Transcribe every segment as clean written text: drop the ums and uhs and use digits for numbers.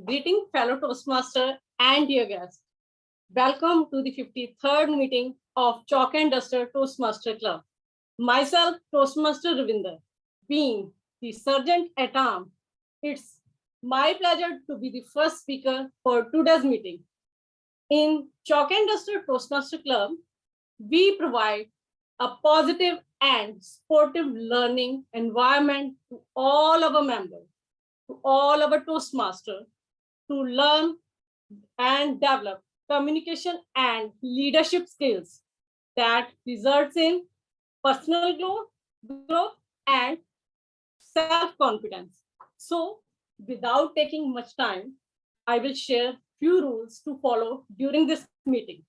Greeting fellow Toastmaster and dear guests. Welcome to the 53rd meeting of Chalk and Duster Toastmaster Club. Myself, Toastmaster Ravinder, being the Sergeant at Arms, it's my pleasure to be the first speaker for today's meeting. In Chalk and Duster Toastmaster Club, we provide a positive and supportive learning environment to all our members, to all our Toastmasters, to learn and develop communication and leadership skills that results in personal growth and self-confidence. So, without taking much time, I will share few rules to follow during this meeting.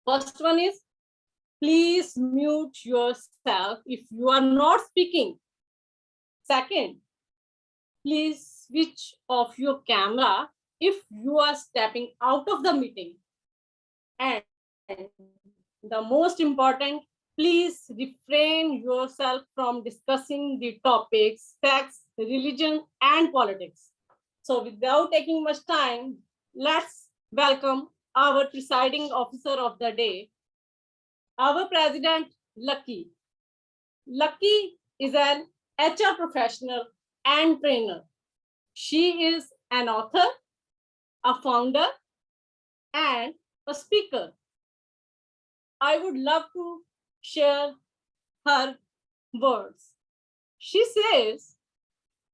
First one is, please mute yourself if you are not speaking. Second, please switch off your camera if you are stepping out of the meeting. And the most important, please refrain yourself from discussing the topics, sex, religion, and politics. So without taking much time, let's welcome our presiding officer of the day, our president, Lucky. Lucky is an HR professional and trainer. She is an author, a founder, and a speaker. I would love to share her words. She says,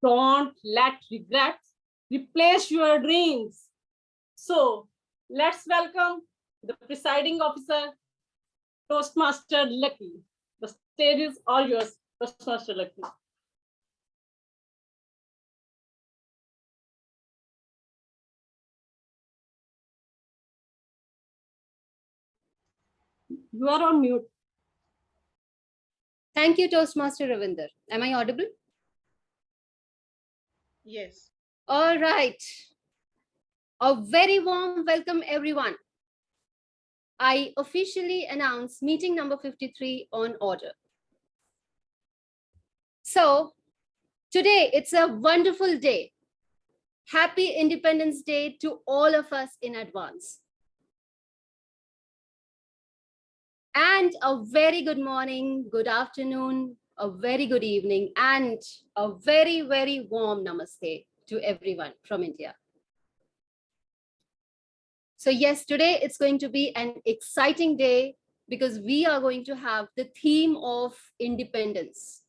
don't let regrets replace your dreams. So let's welcome the presiding officer, Toastmaster Lucky. The stage is all yours, Toastmaster Lucky. You are on mute. Thank you, Toastmaster Ravinder. Am I audible? Yes. All right. A very warm welcome, everyone. I officially announce meeting number 53 on order. So today, it's a wonderful day. Happy Independence Day to all of us in advance. And a very good morning, good afternoon, a very good evening, and a very, very warm namaste to everyone from India. So yes, today it's going to be an exciting day because we are going to have the theme of independence,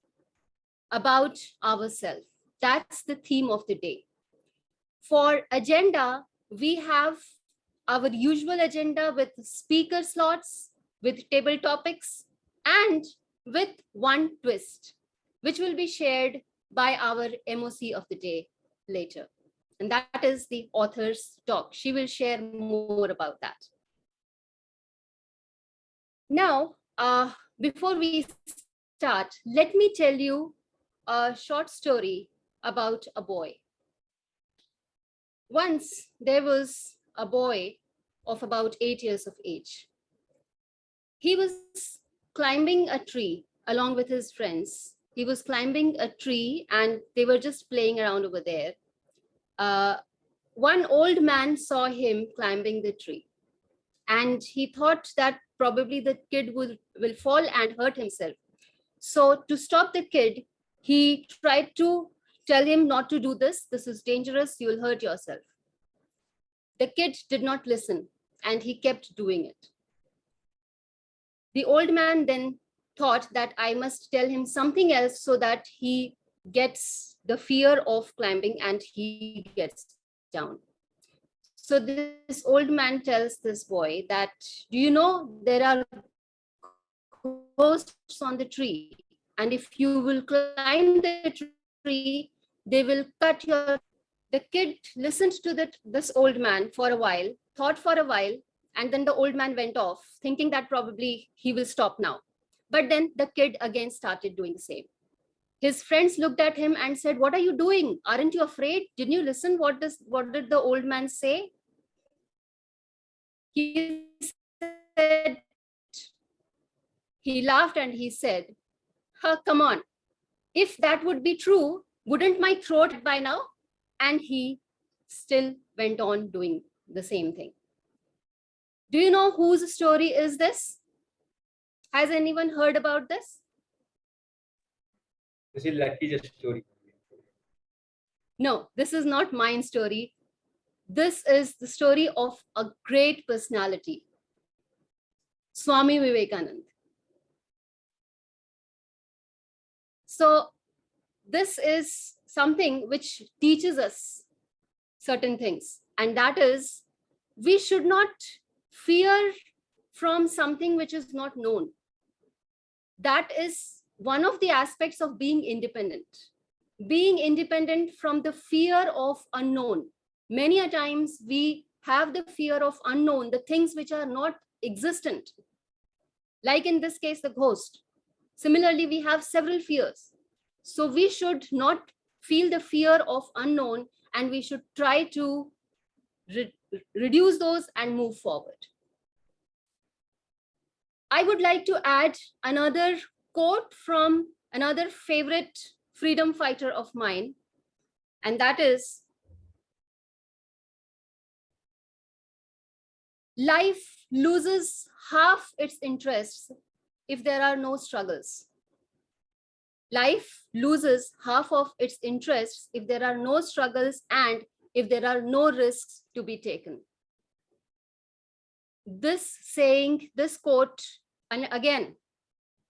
about ourselves. That's the theme of the day. For agenda, we have our usual agenda with speaker slots, with table topics, and with one twist, which will be shared by our MOC of the day later. And that is the author's talk. She will share more about that. Now, before we start, let me tell you a short story about a boy. Once there was a boy of about 8 years of age. He was climbing a tree along with his friends. He was climbing a tree and they were just playing around over there. One old man saw him climbing the tree and he thought that probably the kid will fall and hurt himself. So to stop the kid, he tried to tell him not to do this. This is dangerous. You will hurt yourself. The kid did not listen and he kept doing it. The old man then thought that I must tell him something else so that he gets the fear of climbing and he gets down. So this old man tells this boy that, do you know there are ghosts on the tree, and if you will climb the tree, they will cut your... The kid listened to this old man for a while, thought for a while, and then the old man went off, thinking that probably he will stop now. But then the kid again started doing the same. His friends looked at him and said, what are you doing? Aren't you afraid? Didn't you listen? What did the old man say? He laughed and he said, come on. If that would be true, wouldn't my throat by now? And he still went on doing the same thing. Do you know whose story is this? Has anyone heard about this? This is Lucky's story. No, this is not my story. This is the story of a great personality, Swami Vivekananda. So this is something which teaches us certain things, and that is we should not fear from something which is not known. That is one of the aspects of being independent. Being independent from the fear of unknown. Many a times we have the fear of unknown, the things which are not existent. Like in this case, the ghost. Similarly, we have several fears. So we should not feel the fear of unknown, and we should try to reduce those and move forward. I would like to add another quote from another favorite freedom fighter of mine, and that is, life loses half its interests if there are no struggles. Life loses half of its interests if there are no struggles and if there are no risks to be taken. This saying, this quote, and again,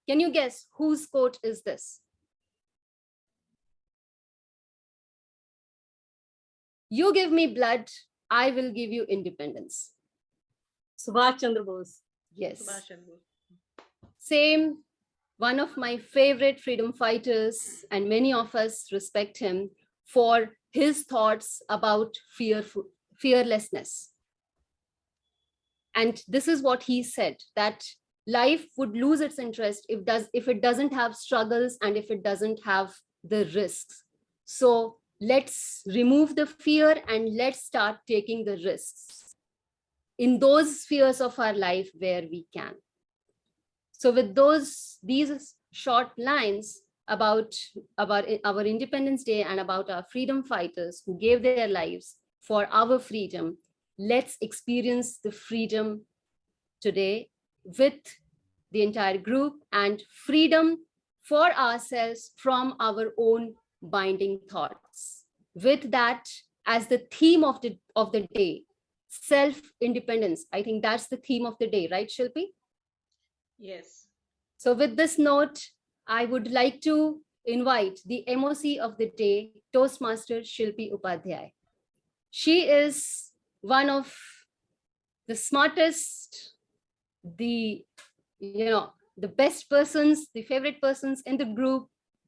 can you guess whose quote is this? You give me blood, I will give you independence. Subhash Chandra Bose. Yes. Subhash Chandra Bose. Same, one of my favorite freedom fighters, and many of us respect him for his thoughts about fearlessness. And this is what he said, that life would lose its interest if it doesn't have struggles and if it doesn't have the risks. So let's remove the fear and let's start taking the risks in those spheres of our life where we can. So with these short lines about our Independence Day and about our freedom fighters who gave their lives for our freedom, let's experience the freedom today with the entire group, and freedom for ourselves from our own binding thoughts. With that as the theme of the day, self-independence. I think that's the theme of the day, right, Shilpi? Yes. So with this note, I would like to invite the MOC of the day, Toastmaster Shilpi Upadhyay. She is one of the smartest, the best persons, the favorite persons in the group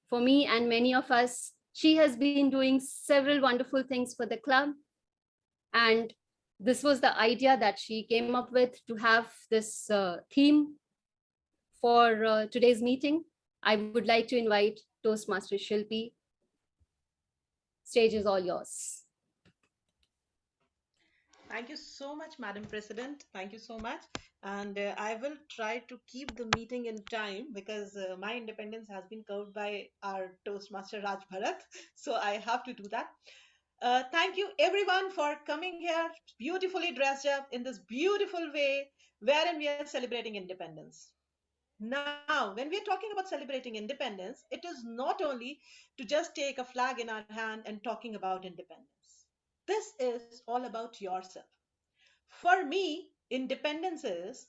for me and many of us. She has been doing several wonderful things for the club. And this was the idea that she came up with, to have this theme for today's meeting. I would like to invite Toastmaster Shilpi. Stage is all yours. Thank you so much, Madam President. Thank you so much. And I will try to keep the meeting in time, because my independence has been covered by our Toastmaster Raj Bharat. So I have to do that. Thank you everyone for coming here, beautifully dressed up in this beautiful way, wherein we are celebrating independence. Now, when we are talking about celebrating independence, it is not only to just take a flag in our hand and talking about independence. This is all about yourself. For me, independence is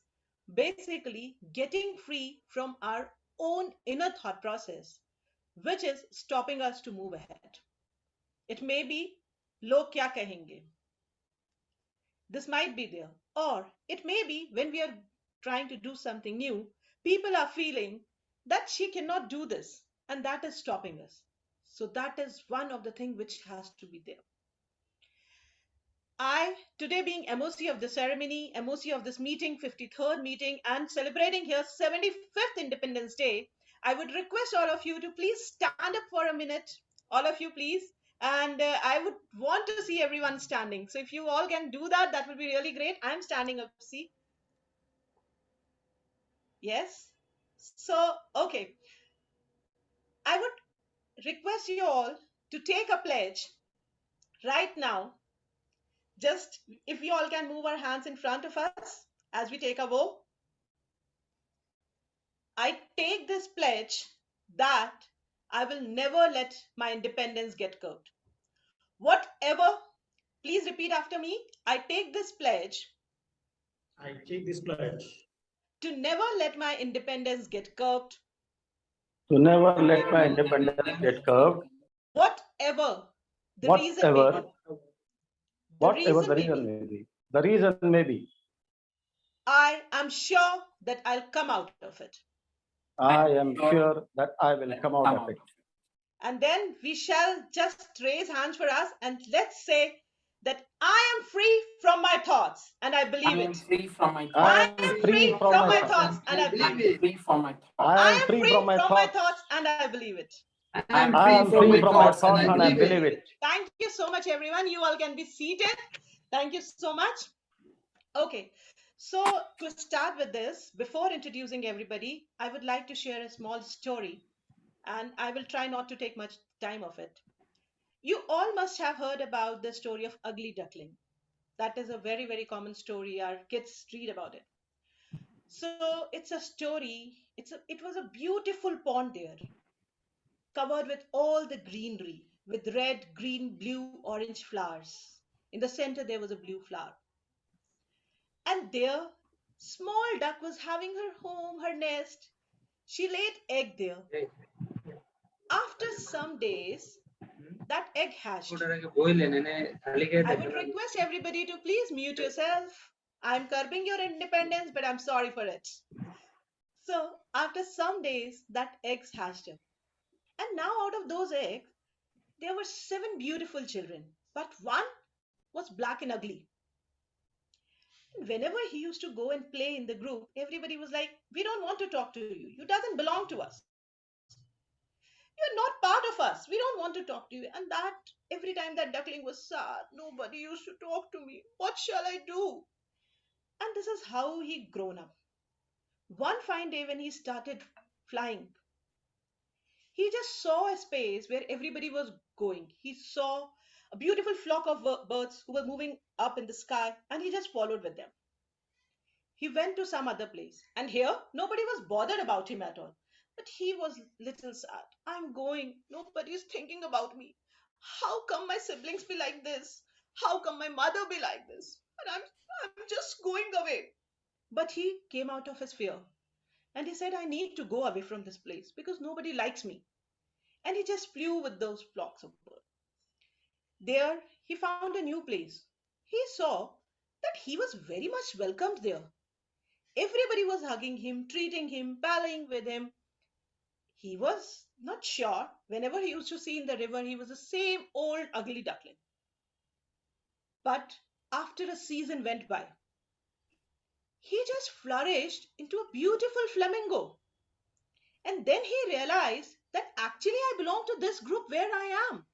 basically getting free from our own inner thought process, which is stopping us to move ahead. It may be, log kya kahenge? This might be there. Or it may be, when we are trying to do something new, people are feeling that she cannot do this, and that is stopping us. So that is one of the things which has to be there. I, today being MOC of the ceremony, MOC of this meeting, 53rd meeting, and celebrating here 75th Independence Day, I would request all of you to please stand up for a minute. All of you, please. And I would want to see everyone standing. So if you all can do that, that would be really great. I'm standing up, see? Yes? So, okay. I would request you all to take a pledge right now. Just if we all can move our hands in front of us as we take a vow. I take this pledge that I will never let my independence get curbed. Whatever, please repeat after me. I take this pledge I take this pledge to never let my independence get curbed. to never let my independence get curbed, Whatever the reason may be. whatever the reason may be. The reason may be. I am sure that I'll come out of it. I am sure that I will come out of it. And then we shall just raise hands for us and let's say that I am free from my thoughts and I believe it. Free from my I am free from my thoughts and I believe it. free from my I am free from my thoughts and I believe it. I am free from my thoughts and I believe it. Thank you so much, everyone. You all can be seated. Thank you so much. Okay, so to start with this, before introducing everybody, I would like to share a small story and I will try not to take much time of it. You all must have heard about the story of Ugly Duckling. That is a very, very common story. Our kids read about it. So it's a story. It was a beautiful pond there, covered with all the greenery, with red, green, blue, orange flowers. In the center, there was a blue flower. And there, small duck was having her home, her nest. She laid egg there. After some days, that egg hatched. I would request everybody to please mute yourself. I'm curbing your independence, but I'm sorry for it. So after some days, that eggs hatched up. And now out of those eggs, there were 7 beautiful children, but one was black and ugly. And whenever he used to go and play in the group, everybody was like, we don't want to talk to you. You doesn't belong to us. You're not part of us. We don't want to talk to you. And that every time that duckling was sad, nobody used to talk to me. What shall I do? And this is how he grown up. One fine day when he started flying, he just saw a space where everybody was going. He saw a beautiful flock of birds who were moving up in the sky, and he just followed with them. He went to some other place, and here nobody was bothered about him at all. But he was little sad. I'm going. Nobody is thinking about me. How come my siblings be like this? How come my mother be like this? And I'm just going away. But he came out of his fear. And he said, I need to go away from this place because nobody likes me. And he just flew with those flocks of birds. There, he found a new place. He saw that he was very much welcomed there. Everybody was hugging him, treating him, palling with him. He was not sure. Whenever he used to see in the river, he was the same old ugly duckling. But after a season went by, he just flourished into a beautiful flamingo. And then he realized that actually I belong to this group where I am.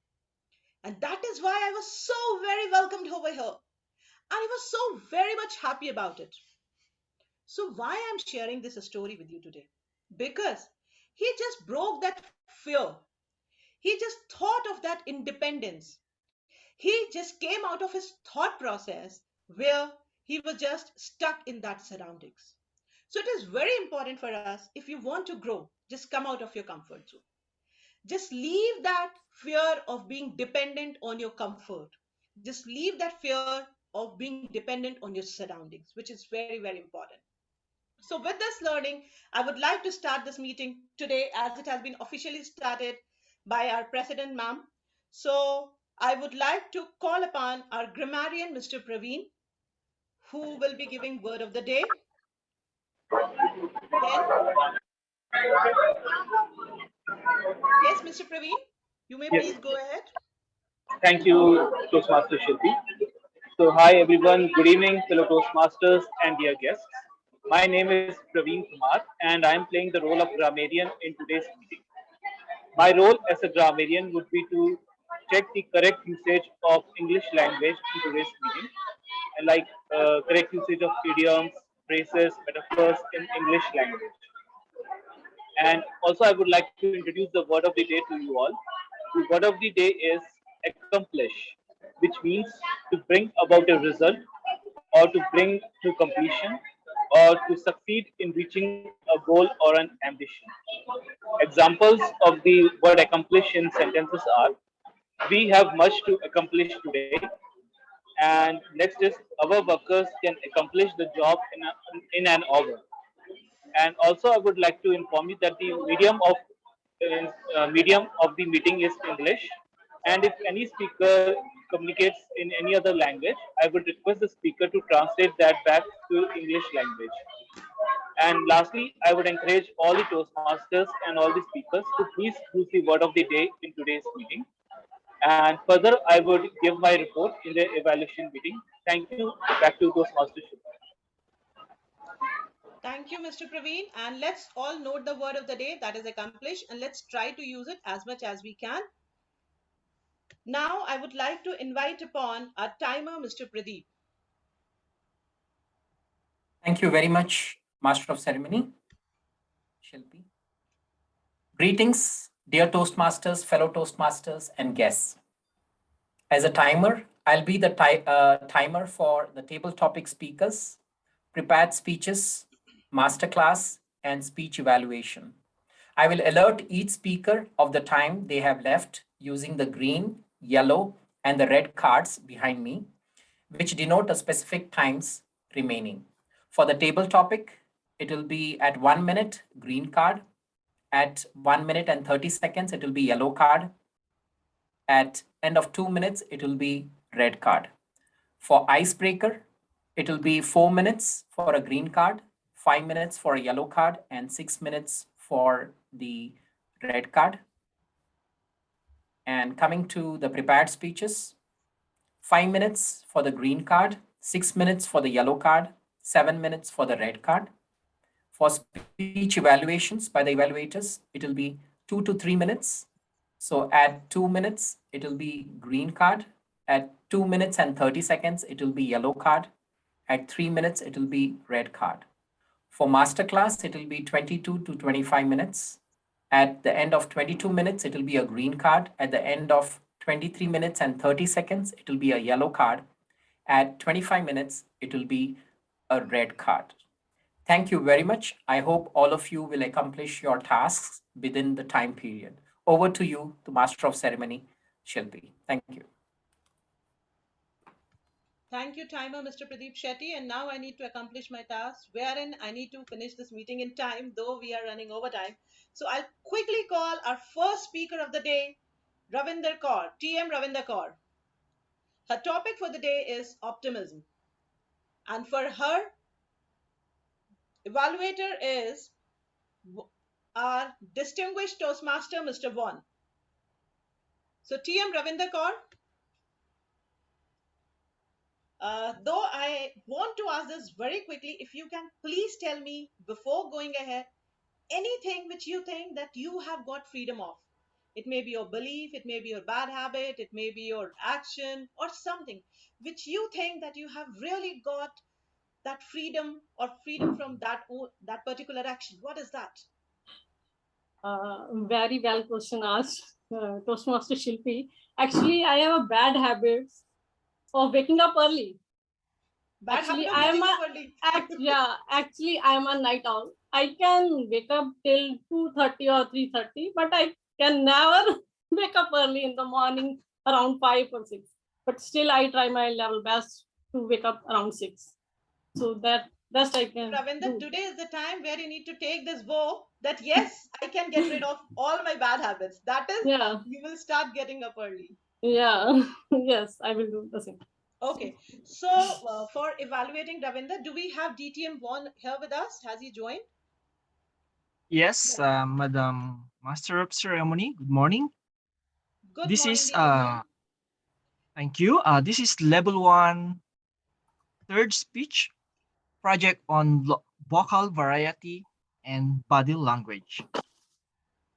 And that is why I was so very welcomed over here. And I was so very much happy about it. So why I'm sharing this story with you today? Because he just broke that fear. He just thought of that independence. He just came out of his thought process where he was just stuck in that surroundings. So it is very important for us, if you want to grow, just come out of your comfort zone. Just leave that fear of being dependent on your comfort. Just leave that fear of being dependent on your surroundings, which is very, very important. So with this learning, I would like to start this meeting today as it has been officially started by our President, ma'am. So I would like to call upon our grammarian, Mr. Praveen, who will be giving word of the day. Then, yes, Mr. Praveen, you may please go ahead. Thank you, Toastmaster Shilpi. So, hi everyone, good evening, fellow Toastmasters and dear guests. My name is Praveen Kumar, and I am playing the role of grammarian in today's meeting. My role as a grammarian would be to check the correct usage of English language in today's meeting, and like correct usage of idioms, phrases, metaphors in English language. And also, I would like to introduce the word of the day to you all. the word of the day is accomplish, which means to bring about a result or to bring to completion or to succeed in reaching a goal or an ambition. Examples of the word accomplish in sentences are: we have much to accomplish today, and next is our workers can accomplish the job in an hour. And also, I would like to inform you that the medium of the meeting is English. And if any speaker communicates in any other language, I would request the speaker to translate that back to English language. And lastly, I would encourage all the Toastmasters and all the speakers to please use the word of the day in today's meeting. And further, I would give my report in the evaluation meeting. Thank you. Back to Toastmaster Shelby. Thank you, Mr. Praveen. And let's all note the word of the day, that is accomplish, and let's try to use it as much as we can. Now, I would like to invite upon our timer, Mr. Pradeep. Thank you very much, Master of Ceremony, Shilpi. Greetings, dear Toastmasters, fellow Toastmasters, and guests. As a timer, I'll be the timer for the table topic speakers, prepared speeches, masterclass, and speech evaluation. I will alert each speaker of the time they have left using the green, yellow, and the red cards behind me, which denote a specific times remaining. For the table topic, it will be at 1 minute, green card. At 1 minute and 30 seconds, it will be yellow card. At end of 2 minutes, it will be red card. For icebreaker, it will be 4 minutes for a green card, 5 minutes for a yellow card, and 6 minutes for the red card. And coming to the prepared speeches, 5 minutes for the green card, 6 minutes for the yellow card, 7 minutes for the red card. For speech evaluations by the evaluators, it will be 2 to 3 minutes. So at 2 minutes, it will be green card. At 2 minutes and 30 seconds, it will be yellow card. At 3 minutes, it will be red card. For masterclass, it will be 22 to 25 minutes. At the end of 22 minutes, it will be a green card. At the end of 23 minutes and 30 seconds, it will be a yellow card. At 25 minutes, it will be a red card. Thank you very much. I hope all of you will accomplish your tasks within the time period. Over to you, the Master of Ceremony, Shilpi. Thank you. Thank you, timer, Mr. Pradeep Shetty. And now I need to accomplish my task, wherein I need to finish this meeting in time, though we are running over time. So I'll quickly call our first speaker of the day, Ravinder Kaur, TM Ravinder Kaur. Her topic for the day is optimism. And for her, evaluator is our distinguished Toastmaster, Mr. Vaughan. So TM Ravinder Kaur, though I want to ask this very quickly, if you can please tell me before going ahead, anything which you think that you have got freedom of. It may be your belief, it may be your bad habit, it may be your action or something which you think that you have really got that freedom or freedom from that particular action. What is that? Very well question asked, Toastmaster Shilpi. Actually, I have a bad habit of waking up early. Actually, I am a night owl. I can wake up till 2:30 or 3:30, but I can never wake up early in the morning around 5 or 6. But still, I try my level best to wake up around 6. So that best I can. Ravinder, today is the time where you need to take this vow that yes, I can get rid of all my bad habits. That is, you will start getting up early. Yeah, yes, I will do the same. Okay, so for evaluating Ravinder, do we have DTM Vaughan here with us? Has he joined? Yes, Madam Master of Ceremony, good morning. Good morning. Thank you. This is level 1, third speech project on vocal variety and body language.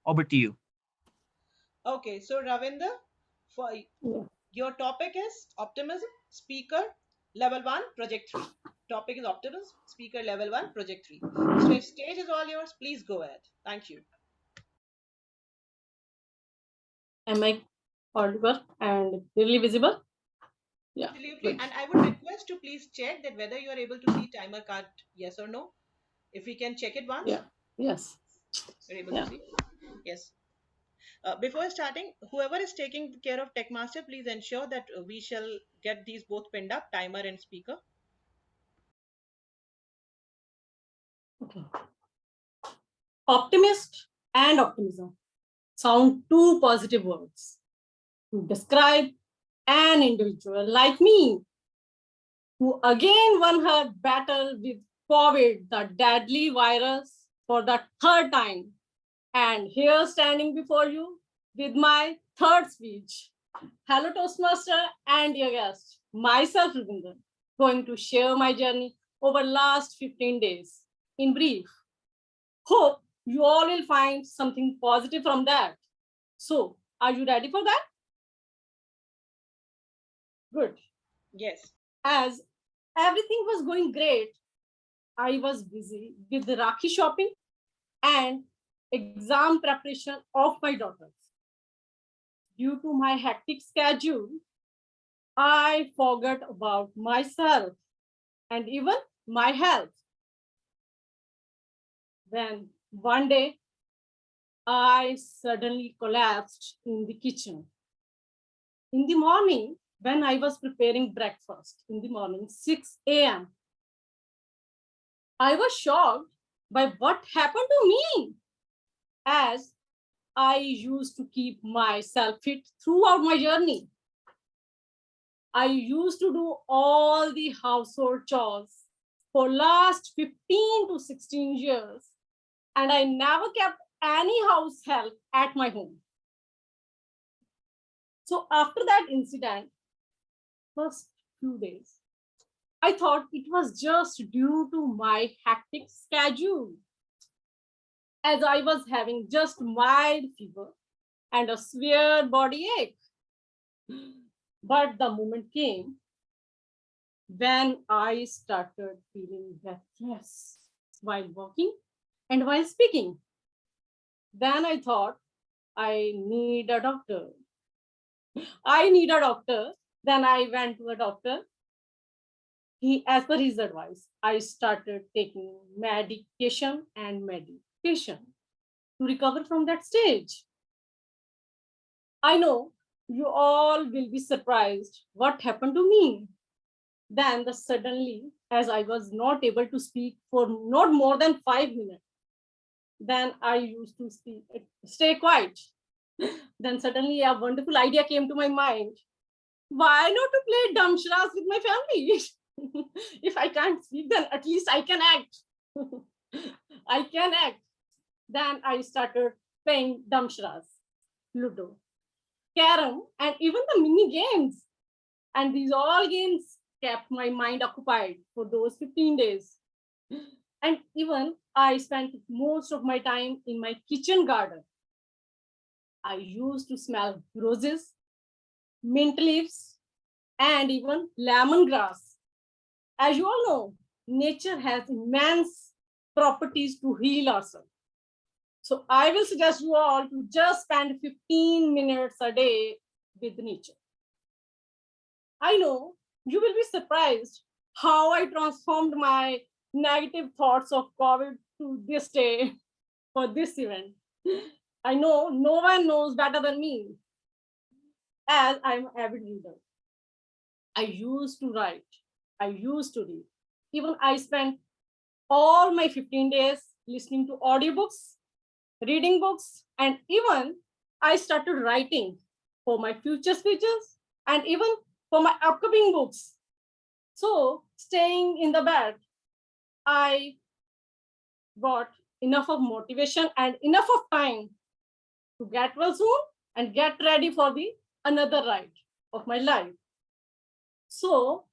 Over to you. Okay, so Ravinder, for your topic is optimism, speaker level 1, project 3. Topic is optimism, speaker level 1, project 3. Stage is all yours. Please go ahead. Thank you. Am I audible and clearly visible? Yeah. Absolutely. Good. And I would request to please check that whether you are able to see timer card, yes or no. If we can check it once, Yeah. Yes. you're able Yeah. to see. Yes. Before starting, whoever is taking care of Tech Master, please ensure that we shall get these both pinned up, timer and speaker. Okay. Optimist and optimism sound two positive words to describe an individual like me, who again won her battle with COVID, the deadly virus, for the third time. And here standing before you with my third speech. Hello, Toastmaster and your guest. Myself, Ravinder, going to share my journey over last 15 days. In brief, hope you all will find something positive from that. So, are you ready for that? Good. Yes. As everything was going great, I was busy with the Rakhi shopping and exam preparation of my daughters. Due to my hectic schedule, I forgot about myself and even my health. Then one day, I suddenly collapsed in the kitchen. In the morning, when I was preparing breakfast in the morning, 6 a.m., I was shocked by what happened to me, as I used to keep myself fit throughout my journey. I used to do all the household chores for last 15 to 16 years, and I never kept any house help at my home. So after that incident, first few days, I thought it was just due to my hectic schedule, as I was having just mild fever and a severe body ache. But the moment came when I started feeling breathless while walking and while speaking. Then I thought I need a doctor. I need a doctor. Then I went to a doctor. As per his advice, I started taking medication and meditation to recover from that stage. I know you all will be surprised what happened to me. Then suddenly, as I was not able to speak for not more than 5 minutes, then I used to stay quiet. Then suddenly a wonderful idea came to my mind. Why not to play damsharas with my family? If I can't speak, then at least I can act. I can act. Then I started playing damsharas, Ludo, Carom, and even the mini games. And these all games kept my mind occupied for those 15 days. And even I spent most of my time in my kitchen garden. I used to smell roses, mint leaves, and even lemongrass. As you all know, nature has immense properties to heal ourselves. So I will suggest you all to just spend 15 minutes a day with nature. I know you will be surprised how I transformed my negative thoughts of COVID to this day for this event. I know no one knows better than me, as I'm an avid reader. I used to write. I used to read. Even I spent all my 15 days listening to audiobooks, reading books, and even I started writing for my future speeches and even for my upcoming books. So, staying in the bed, I got enough of motivation and enough of time to get well soon and get ready for the another ride of my life. So,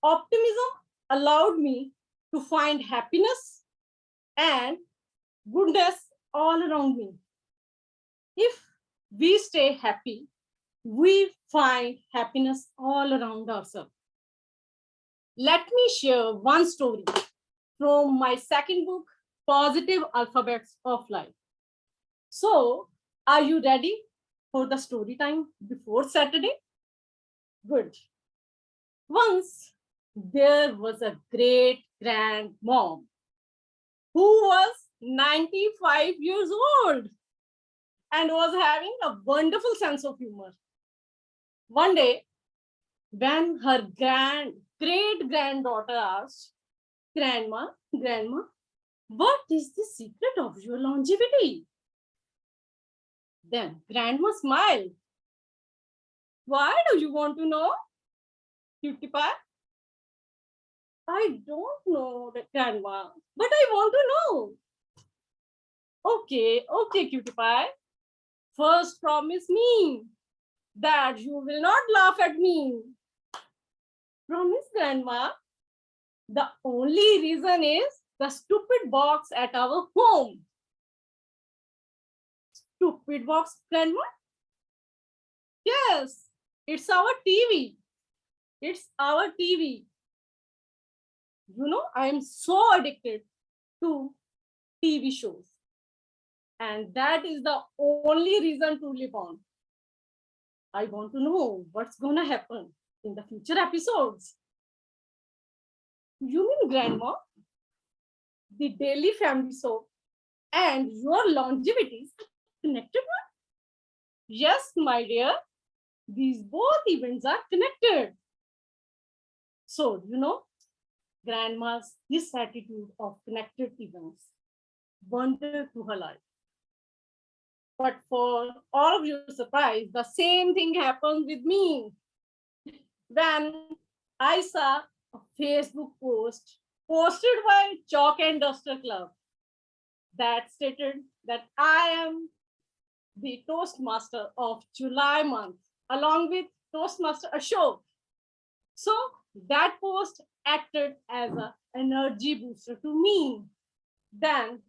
optimism allowed me to find happiness and goodness all around me. If we stay happy, we find happiness all around ourselves. Let me share one story from my second book, Positive Alphabets of Life. So, are you ready for the story time before Saturday? Good. Once there was a great grandmom who was 95 years old and was having a wonderful sense of humor. One day, when her great granddaughter asked, Grandma, what is the secret of your longevity? Then Grandma smiled. Why do you want to know, Cutie Pie? I don't know, Grandma, but I want to know. Okay, Cutie Pie. First promise me that you will not laugh at me. Promise, Grandma. The only reason is the stupid box at our home. Stupid box, Grandma? Yes, it's our TV. It's our TV. You know, I am so addicted to TV shows. And that is the only reason to live on. I want to know what's gonna happen in the future episodes. You mean, Grandma, the daily family soap and your longevity are connected one? Yes, my dear, these both events are connected. So, you know, Grandma's this attitude of connected events wonder to her life. But for all of your surprise, the same thing happened with me. When I saw a Facebook post posted by Chalk and Duster Club that stated that I am the Toastmaster of July month, along with Toastmaster Ashok. So that post acted as an energy booster to me. Then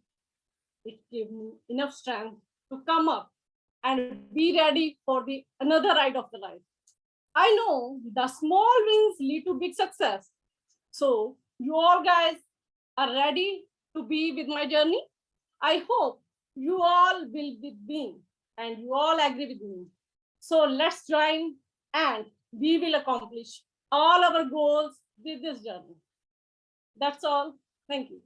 it gave me enough strength to come up and be ready for the another ride of the life. I know the small wins lead to big success. So you all guys are ready to be with my journey? I hope you all will be with me and you all agree with me. So let's join and we will accomplish all our goals with this journey. That's all. Thank you.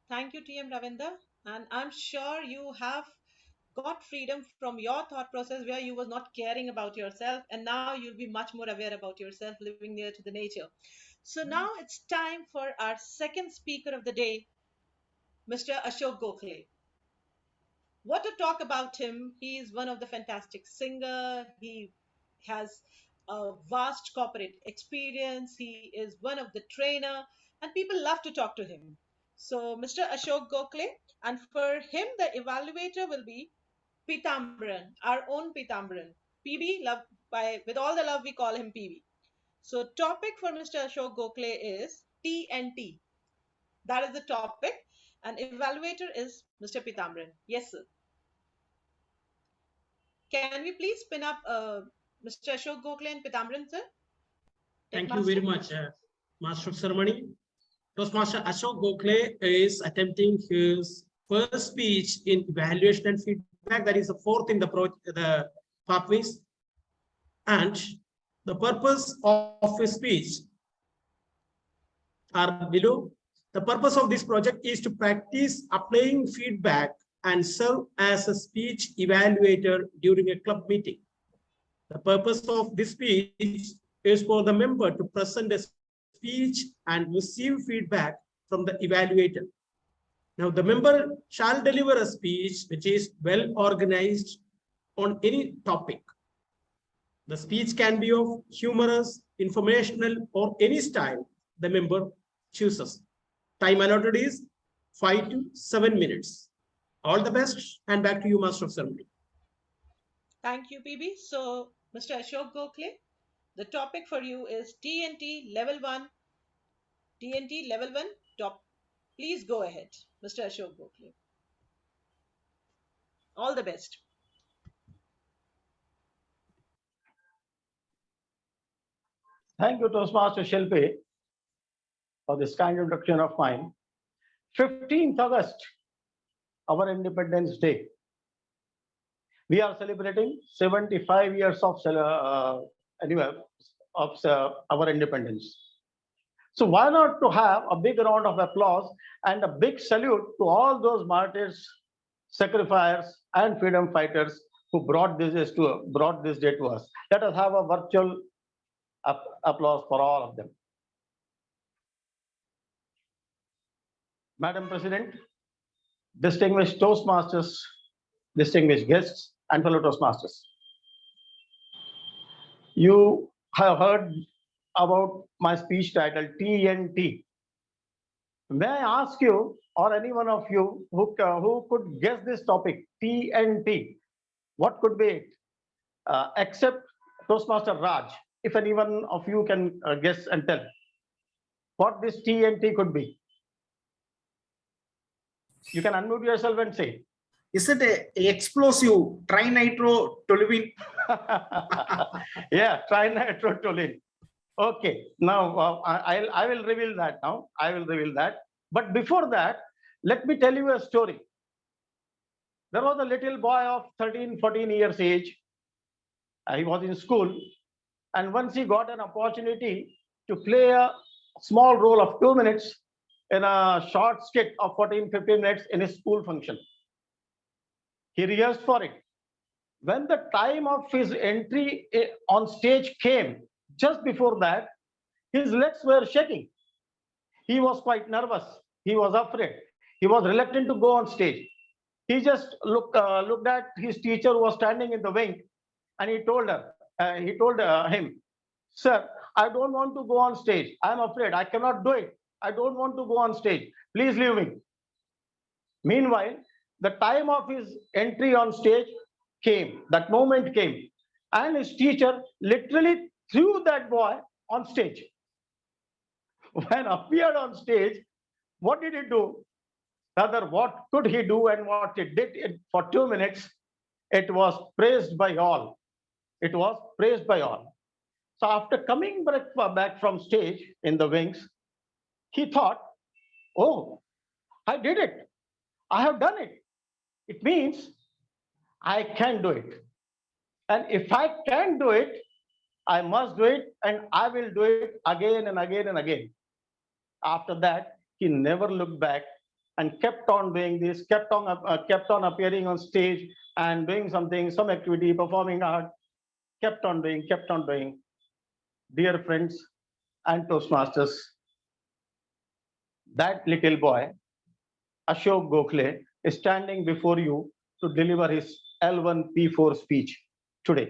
Thank you, TM Ravinder. And I'm sure you have got freedom from your thought process where you was not caring about yourself, and now you'll be much more aware about yourself living near to the nature. So now it's time for our second speaker of the day, Mr. Ashok Gokule. What to talk about him? He is one of the fantastic singer. He has a vast corporate experience. He is one of the trainer, and people love to talk to him. So, Mr. Ashok Gokule, and for him, the evaluator will be Pitambran, our own Pitambran. PB, love by with all the love we call him PB. So, topic for Mr. Ashok Gokule is TNT. That is the topic, and evaluator is Mr. Pitambran. Yes, sir. Can we please spin up Mr. Ashok Gokule and Pitambran, sir? Thank you very much, Master of Ceremony. Toastmaster Ashok Gokule is attempting his first speech in evaluation and feedback. That is the fourth in the pathways. And the purpose of his speech are below. The purpose of this project is to practice applying feedback and serve as a speech evaluator during a club meeting. The purpose of this speech is for the member to present a speech and receive feedback from the evaluator. Now, the member shall deliver a speech which is well organized on any topic. The speech can be of humorous, informational, or any style the member chooses. Time allotted is 5 to 7 minutes. All the best, and back to you, Master of Ceremony. Thank you, PB. So, Mr. Ashok Gokule, the topic for you is TNT Level 1. TNT Level 1 top. Please go ahead, Mr. Ashok Gokule. All the best. Thank you, Toastmaster Shelby. for this kind introduction of mine. 15th August, our Independence Day. We are celebrating 75 years of our independence. So why not to have a big round of applause and a big salute to all those martyrs, sacrificers, and freedom fighters who brought this day to us. Let us have a virtual applause for all of them. Madam President, distinguished Toastmasters, distinguished guests, and fellow Toastmasters. You have heard about my speech titled TNT. May I ask you, or any one of you who could guess this topic, TNT, what could be it? Except Toastmaster Raj, if any one of you can guess and tell what this TNT could be. You can unmute yourself and say. Is it a explosive trinitro-toluene? Yeah, trinitro-toluene. Okay, now I will reveal that now. I will reveal that. But before that, let me tell you a story. There was a little boy of 13, 14 years age. He was in school. And once he got an opportunity to play a small role of 2 minutes in a short skit of 14, 15 minutes in his school function. He rehearsed for it. When the time of his entry on stage came, just before that, his legs were shaking. He was quite nervous. He was afraid. He was reluctant to go on stage. He just looked at his teacher who was standing in the wing, and he told him, "Sir, I don't want to go on stage. I'm afraid. I cannot do it. I don't want to go on stage. Please leave me." Meanwhile, the time of his entry on stage came. That moment came. And his teacher literally threw that boy on stage. When appeared on stage, what did he do? Rather, what could he do and what he did for 2 minutes? It was praised by all. It was praised by all. So after coming back from stage in the wings, he thought, "Oh, I did it. I have done it. It means I can do it. And if I can do it, I must do it, and I will do it again and again and again." After that, he never looked back and kept on doing this, kept on appearing on stage and doing something, some activity, performing art, kept on doing. Dear friends and Toastmasters, that little boy, Ashok Gokule, is standing before you to deliver his L1P4 speech today.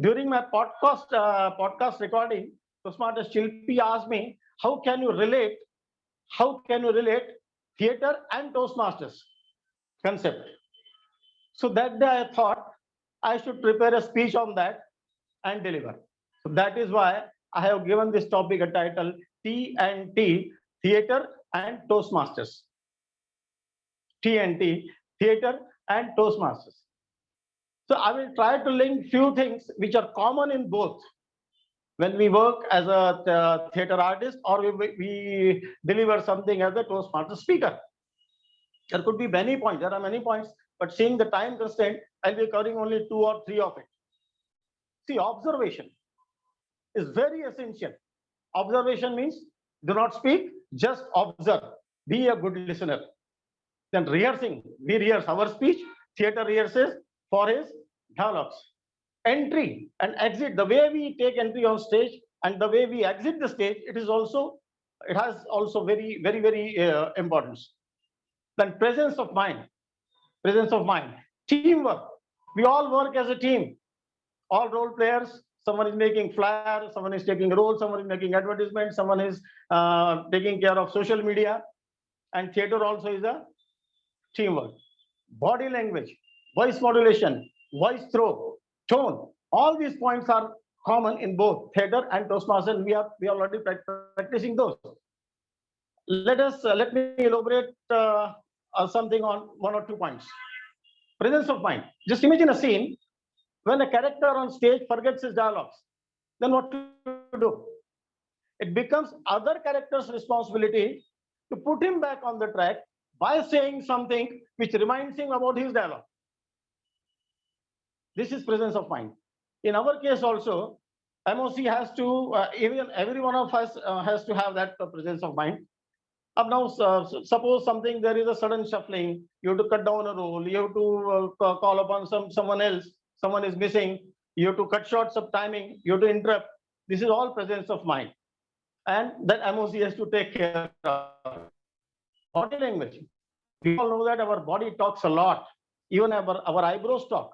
During my podcast recording, Toastmaster Shilpi asked me, how can you relate theater and Toastmasters concept? So that day I thought I should prepare a speech on that and deliver. So that is why I have given this topic a title, TNT, Theater and Toastmasters. TNT, Theater and Toastmasters. So I will try to link few things which are common in both. When we work as a theater artist or we deliver something as a Toastmaster speaker. There could be many points. There are many points, but seeing the time constraint, I'll be covering only 2 or 3 of it. See, observation is very essential. Observation means do not speak, just observe. Be a good listener. Then rehearsing, we rehearse our speech. Theater rehearses for his dialogues. Entry and exit, the way we take entry on stage and the way we exit the stage, it has also very, very, very importance. Then presence of mind, teamwork. We all work as a team. All role players, someone is making flyers, someone is taking roles, someone is making advertisements, someone is taking care of social media, and theater also is a teamwork. Body language, voice modulation, voice throw, tone, all these points are common in both theater and Toastmasters. We are already practicing those. Let me elaborate something on 1 or 2 points. Presence of mind. Just imagine a scene when a character on stage forgets his dialogues. Then what to do? it becomes other character's responsibility to put him back on the track by saying something which reminds him about his dialogue. This is presence of mind. In our case also, MOC has to, even every one of us has to have that presence of mind. Up now, suppose something, there is a sudden shuffling, you have to cut down a role, you have to call upon someone else, someone is missing, you have to cut short some timing, you have to interrupt. This is all presence of mind. And that MOC has to take care of body language. We all know that our body talks a lot. Even our eyebrows talk,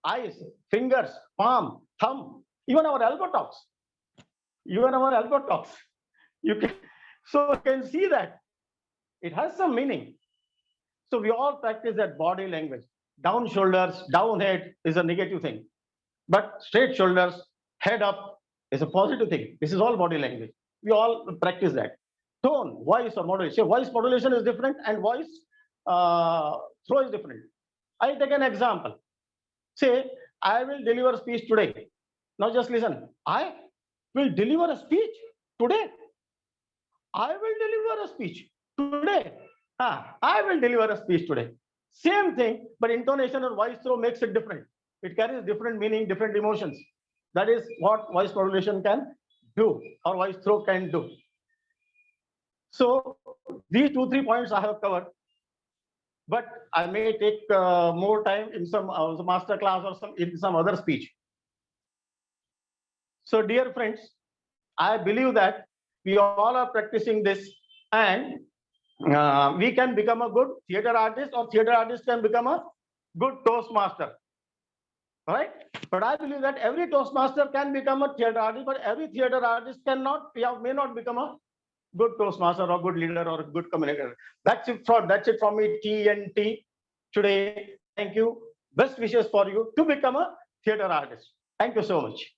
eyes, fingers, palm, thumb, even our elbow talks. Even our elbow talks. So you can see that it has some meaning. So we all practice that body language. Down shoulders, down head is a negative thing. But straight shoulders, head up is a positive thing. This is all body language. We all practice that. Tone, voice or modulation. Voice modulation is different and voice throw is different. I take an example. Say, I will deliver a speech today. Now just listen. I will deliver a speech today. I will deliver a speech today. I will deliver a speech today. Same thing, but intonation or voice throw makes it different. It carries different meaning, different emotions. That is what voice modulation can do, or voice throw can do. So these 2-3 points I have covered, but I may take more time in some master class or in some other speech. So dear friends, I believe that we all are practicing this, and we can become a good theater artist, or theater artist can become a good Toastmaster. Right? But I believe that every Toastmaster can become a theater artist, but every theater artist may not become a good Toastmaster or good leader or a good communicator. That's it from me, TNT today. Thank you. Best wishes for you to become a theater artist. Thank you so much.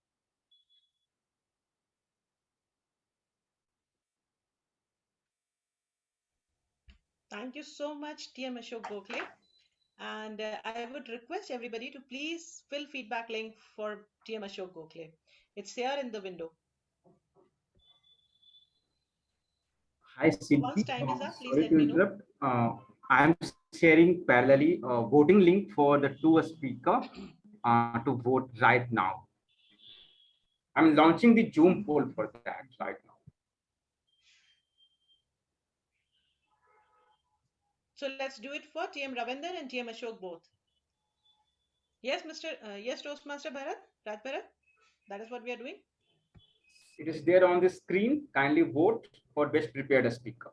Thank you so much, TM Ashok Gokule. And I would request everybody to please fill feedback link for TM Ashok Gokule. It's here in the window. Hi, Shilpi. Once time is up, please Sorry let to me know. interrupt. I am sharing parallelly voting link for the two speaker to vote right now. I'm launching the Zoom poll for that right now. So let's do it for TM Ravinder and TM Ashok both. Yes, yes, Toastmaster Bharat, Raj Bharat. That is what we are doing. It is there on the screen. Kindly vote for best prepared speaker.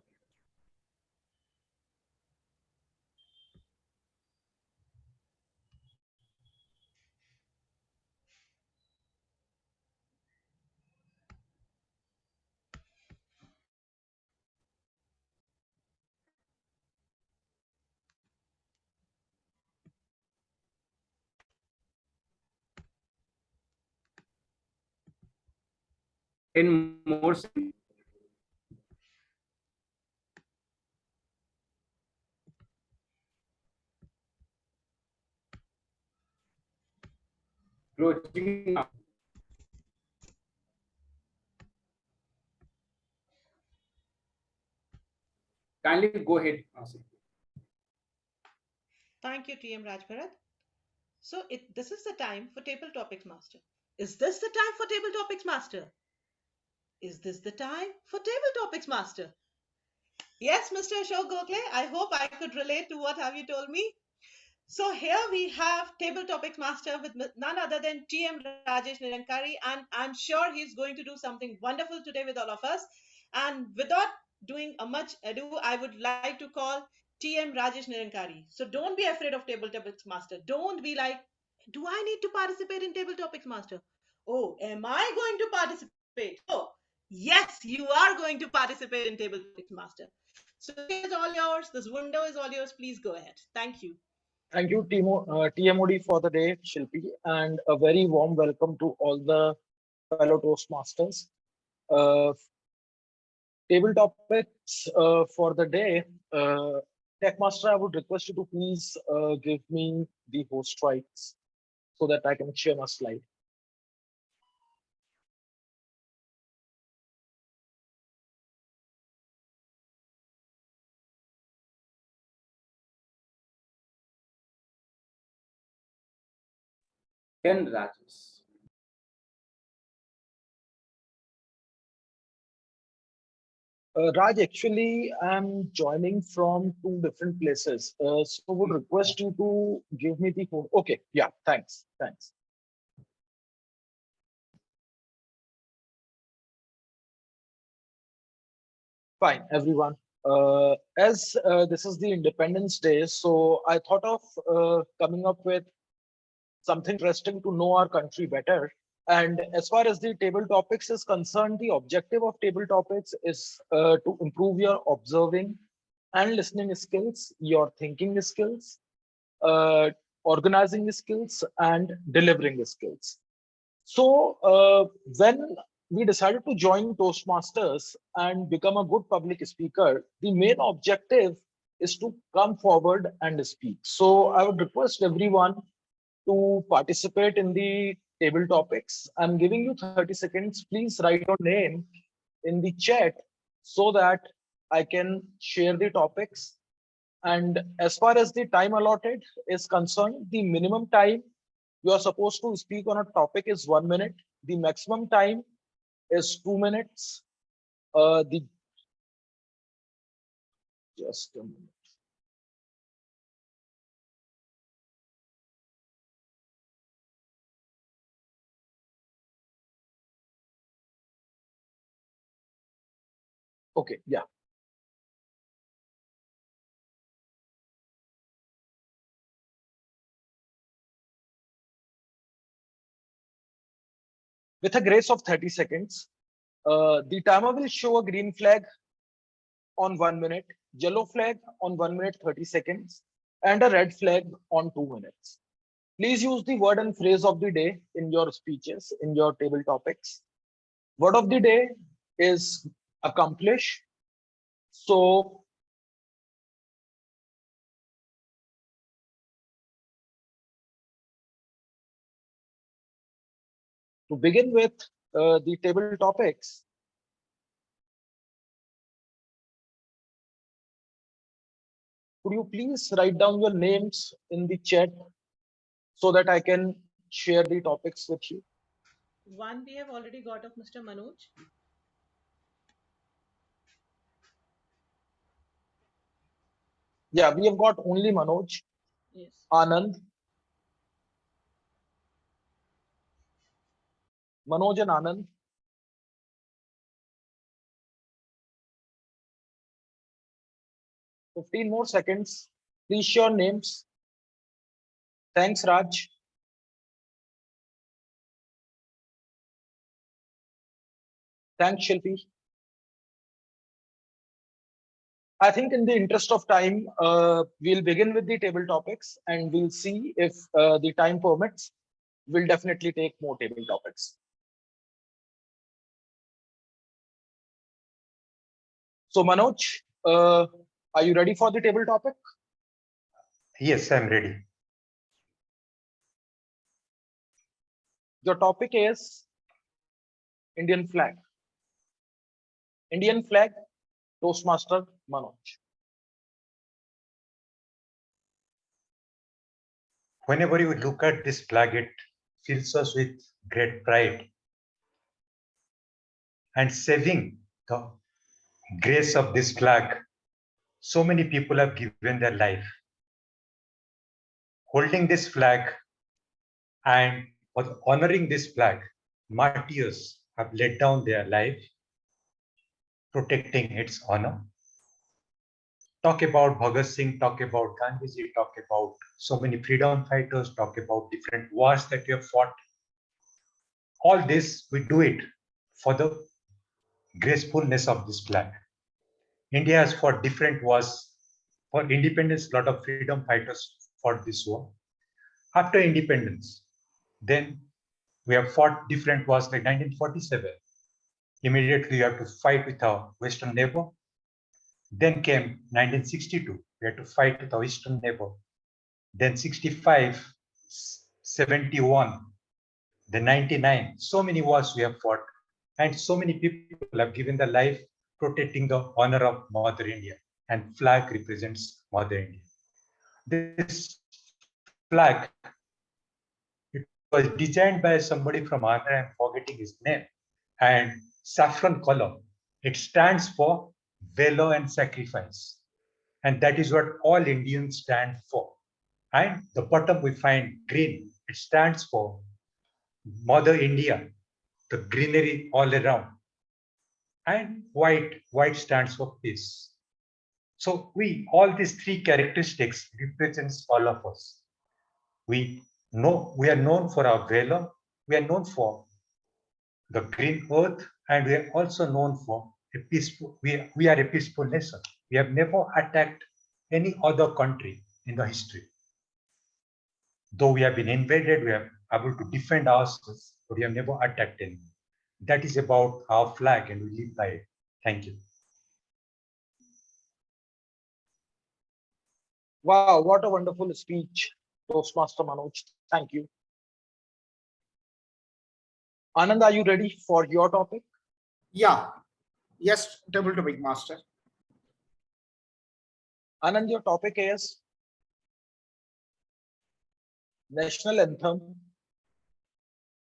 In more seconds. Closing now. Kindly go ahead. Thank you, TM Raj Bharat. So this is the time for Table Topics Master. Is this the time for Table Topics Master? Is this the time for Table Topics Master? Yes, Mr. Ashok Gokule, I hope I could relate to what have you told me. So here we have Table Topics Master with none other than TM Rajesh Nirankari, and I'm sure he's going to do something wonderful today with all of us. And without doing a much ado, I would like to call TM Rajesh Nirankari. So don't be afraid of Table Topics Master. Don't be like, do I need to participate in Table Topics Master? Oh, am I going to participate? Oh, yes, you are going to participate in Table Topics Master. So it is all yours. This window is all yours. Please go ahead. Thank you. Thank you, TMOD, for the day, Shilpi, and a very warm welcome to all the fellow Toastmasters. Table topics for the day. Techmaster, I would request you to please give me the host rights so that I can share my slide. 10 Rajas. Raj, actually, I'm joining from two different places. So would request you to give me the phone. Okay, yeah, thanks. Thanks. Fine, everyone. As this is the Independence Day, so I thought of coming up with something interesting to know our country better. And as far as the table topics is concerned, the objective of table topics is to improve your observing and listening skills, your thinking skills, uh, organizing skills, and delivering skills. So when we decided to join Toastmasters and become a good public speaker, the main objective is to come forward and speak. So I would request everyone to participate in the table topics. I'm giving you 30 seconds. Please write your name in the chat so that I can share the topics. And as far as the time allotted is concerned, the minimum time you are supposed to speak on a topic is 1 minute. The maximum time is 2 minutes. The just a minute. Okay, yeah. With a grace of 30 seconds, the timer will show a green flag on 1 minute, yellow flag on 1 minute 30 seconds, and a red flag on 2 minutes. Please use the word and phrase of the day in your speeches, in your table topics. Word of the day is accomplish. So to begin with the table topics, could you please write down your names in the chat so that I can share the topics with you? One we have already got of Mr. Manoj. Yeah, we have got only Manoj, Yes. Anand, Manoj and Anand. 15 more seconds. Please share names. Thanks, Raj. Thanks, Shilpi. I think in the interest of time, we'll begin with the table topics and we'll see if the time permits. We'll definitely take more table topics. So Manoj, are you ready for the table topic? Yes, I'm ready. Your topic is Indian flag. Indian flag, Toastmaster Manoj. Whenever you look at this flag, it fills us with great pride. And saving the grace of this flag, so many people have given their life. Holding this flag and honoring this flag, martyrs have laid down their life, protecting its honor. Talk about Bhagat Singh, talk about Gandhiji, talk about so many freedom fighters, talk about different wars that we have fought. All this, we do it for the gracefulness of this flag. India has fought different wars. For independence, a lot of freedom fighters fought this war. After independence, then we have fought different wars like 1947. Immediately, we have to fight with our Western neighbor. Then came 1962. We had to fight with our Eastern neighbor. Then 65, 71, then 99. So many wars we have fought. And so many people have given their life protecting the honor of Mother India. And flag represents Mother India. This flag, it was designed by somebody from Agra, I'm forgetting his name, and saffron color. It stands for valor and sacrifice. And that is what all Indians stand for. And the bottom we find green. It stands for Mother India, the greenery all around. And white stands for peace. So all these three characteristics represents all of us. We are known for our valor, we are known for the green earth, and we are also known for a peaceful, we are a peaceful nation. We have never attacked any other country in the history. Though we have been invaded, we are able to defend ourselves, but we have never attacked anyone. That is about our flag, and we live by it. Thank you. Wow, what a wonderful speech, Toastmaster Manoj. Thank you. Anand, are you ready for your topic? Yeah. Yes, table topic master. Anand, your topic is National Anthem.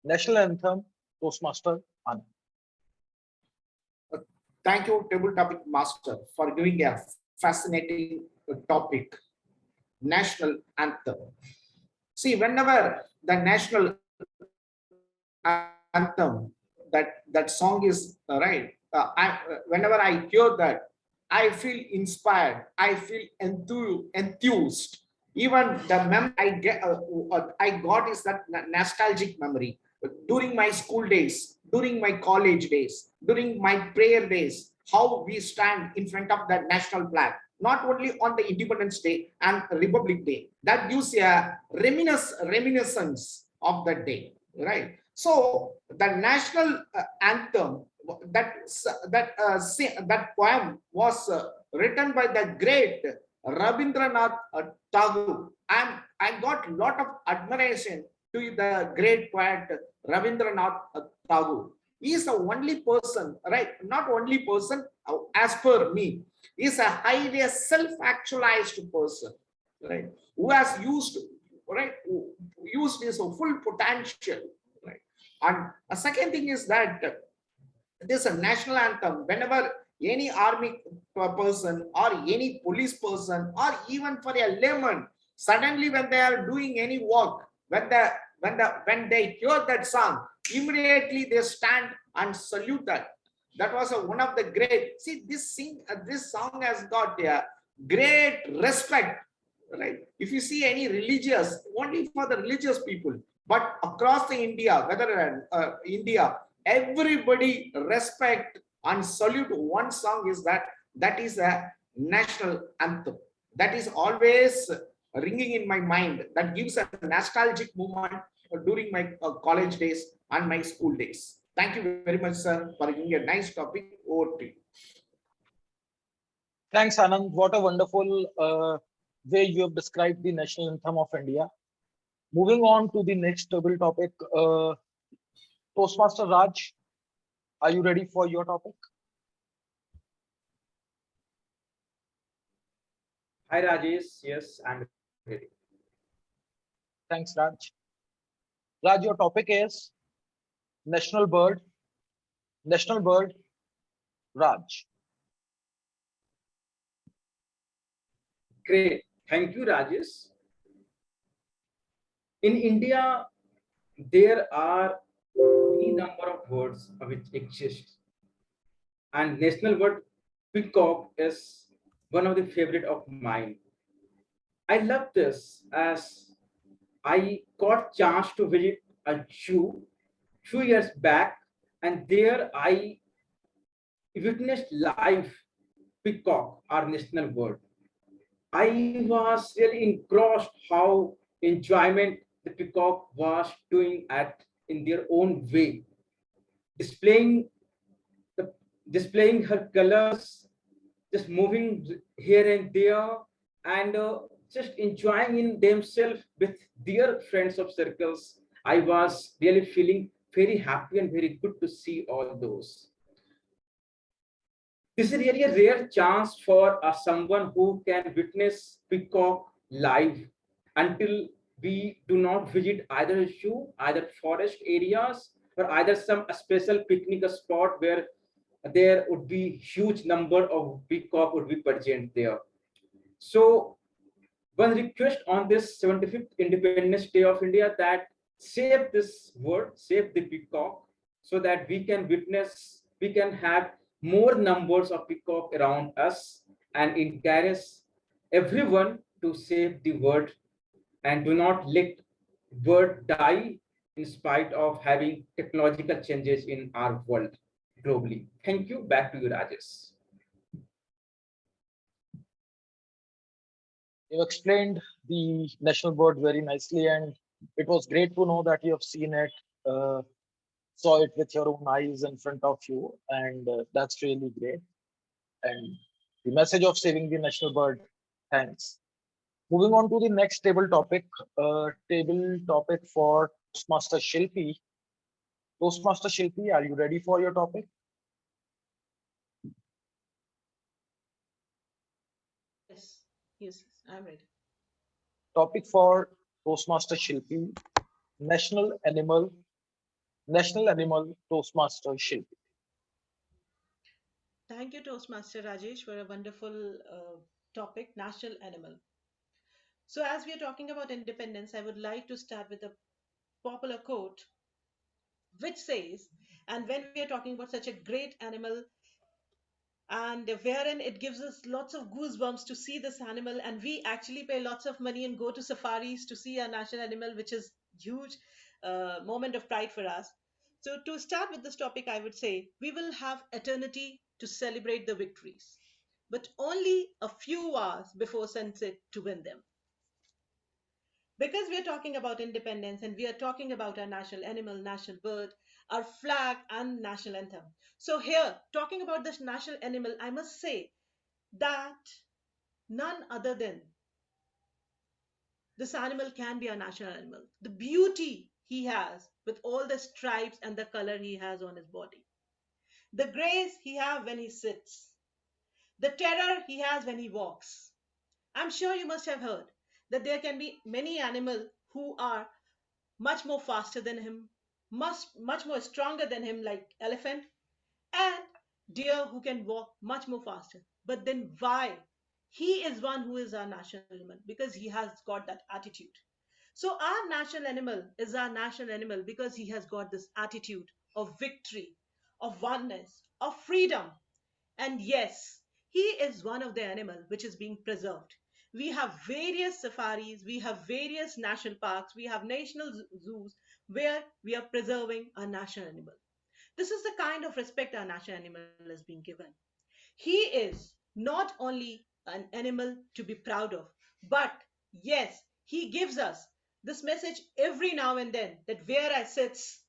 National Anthem, Toastmaster Anand. Thank you, table topic master, for giving a fascinating topic, National Anthem. See, whenever the National Anthem, that song is right, whenever I hear that, I feel inspired, I feel enthused. Even the memory I got is that nostalgic memory. During my school days, during my college days, during my prayer days, how we stand in front of the national flag, not only on the Independence Day and Republic Day. That gives a reminiscence of that day, right? So the national anthem, that poem was written by the great Rabindranath Tagore. I got a lot of admiration to the great poet Rabindranath Tagore. He is the only person, right? Not only person, as per me, he is a highly self-actualized person, right? Who has used, right? Who used his full potential, right? And a second thing is that this a national anthem. Whenever any army person or any police person or even for a layman, suddenly when they are doing any work, when they hear that song, immediately they stand and salute that. That was one of the great. See, this song has got a great respect, right? If you see any religious, only for the religious people, but across the India, whether India, everybody respect and salute one song is that is a national anthem. That is always ringing in my mind. That gives a nostalgic moment during my college days and my school days. Thank you very much, sir, for giving a nice topic. Over to you. Thanks, Anand. What a wonderful way you have described the national anthem of India. Moving on to the next table topic, Toastmaster Raj, are you ready for your topic? Hi, Rajesh. Yes, I'm ready. Thanks, Raj. Raj, your topic is National Bird. National Bird, Raj. Great. Thank you, Rajesh. In India, there are any number of birds which exist, and national bird peacock is one of the favorite of mine. I love this as I got chance to visit a zoo 2 years back, and there I witnessed live peacock, our national bird. I was really engrossed how enjoyment the peacock was doing at in their own way, displaying displaying her colors, just moving here and there, and just enjoying in themselves with their friends of circles. I was really feeling very happy and very good to see all those. This is really a rare chance for someone who can witness peacock live. Until we do not visit either a zoo, either forest areas, or either some special picnic spot where there would be huge number of peacock would be present there. So one request on this 75th Independence Day of India, that save this word, save the peacock, so that we can witness, we can have more numbers of peacock around us, and encourage everyone to save the word and do not let bird die in spite of having technological changes in our world globally. Thank you. Back to you, Rajesh. You explained the national bird very nicely, and it was great to know that you have seen it, saw it with your own eyes in front of you, and that's really great. And the message of saving the national bird, thanks. Moving on to the next table topic for Toastmaster Shilpi. Toastmaster Shilpi, are you ready for your topic? Yes, yes, I'm ready. Topic for Toastmaster Shilpi, National Animal Toastmaster Shilpi. Thank you, Toastmaster Rajesh, for a wonderful topic, national animal. So, as we are talking about independence, I would like to start with a popular quote which says, and when we are talking about such a great animal, and wherein it gives us lots of goosebumps to see this animal, and we actually pay lots of money and go to safaris to see our national animal, which is huge moment of pride for us. So to start with this topic, I would say we will have eternity to celebrate the victories, but only a few hours before sunset to win them. Because we are talking about independence and we are talking about our national animal, national bird, our flag, and national anthem. So, here, talking about this national animal, I must say that none other than this animal can be our national animal. The beauty he has with all the stripes and the color he has on his body, the grace he has when he sits, the terror he has when he walks. I'm sure you must have heard that there can be many animals who are much more faster than him, much more stronger than him, like elephant, and deer who can walk much more faster. But then why? He is one who is our national animal because he has got that attitude. So our national animal is our national animal because he has got this attitude of victory, of oneness, of freedom. And yes, he is one of the animal which is being preserved. We have various safaris, we have various national parks, we have national zoos where we are preserving our national animal. This is the kind of respect our national animal is being given. He is not only an animal to be proud of, but yes, he gives us this message every now and then that where I sits,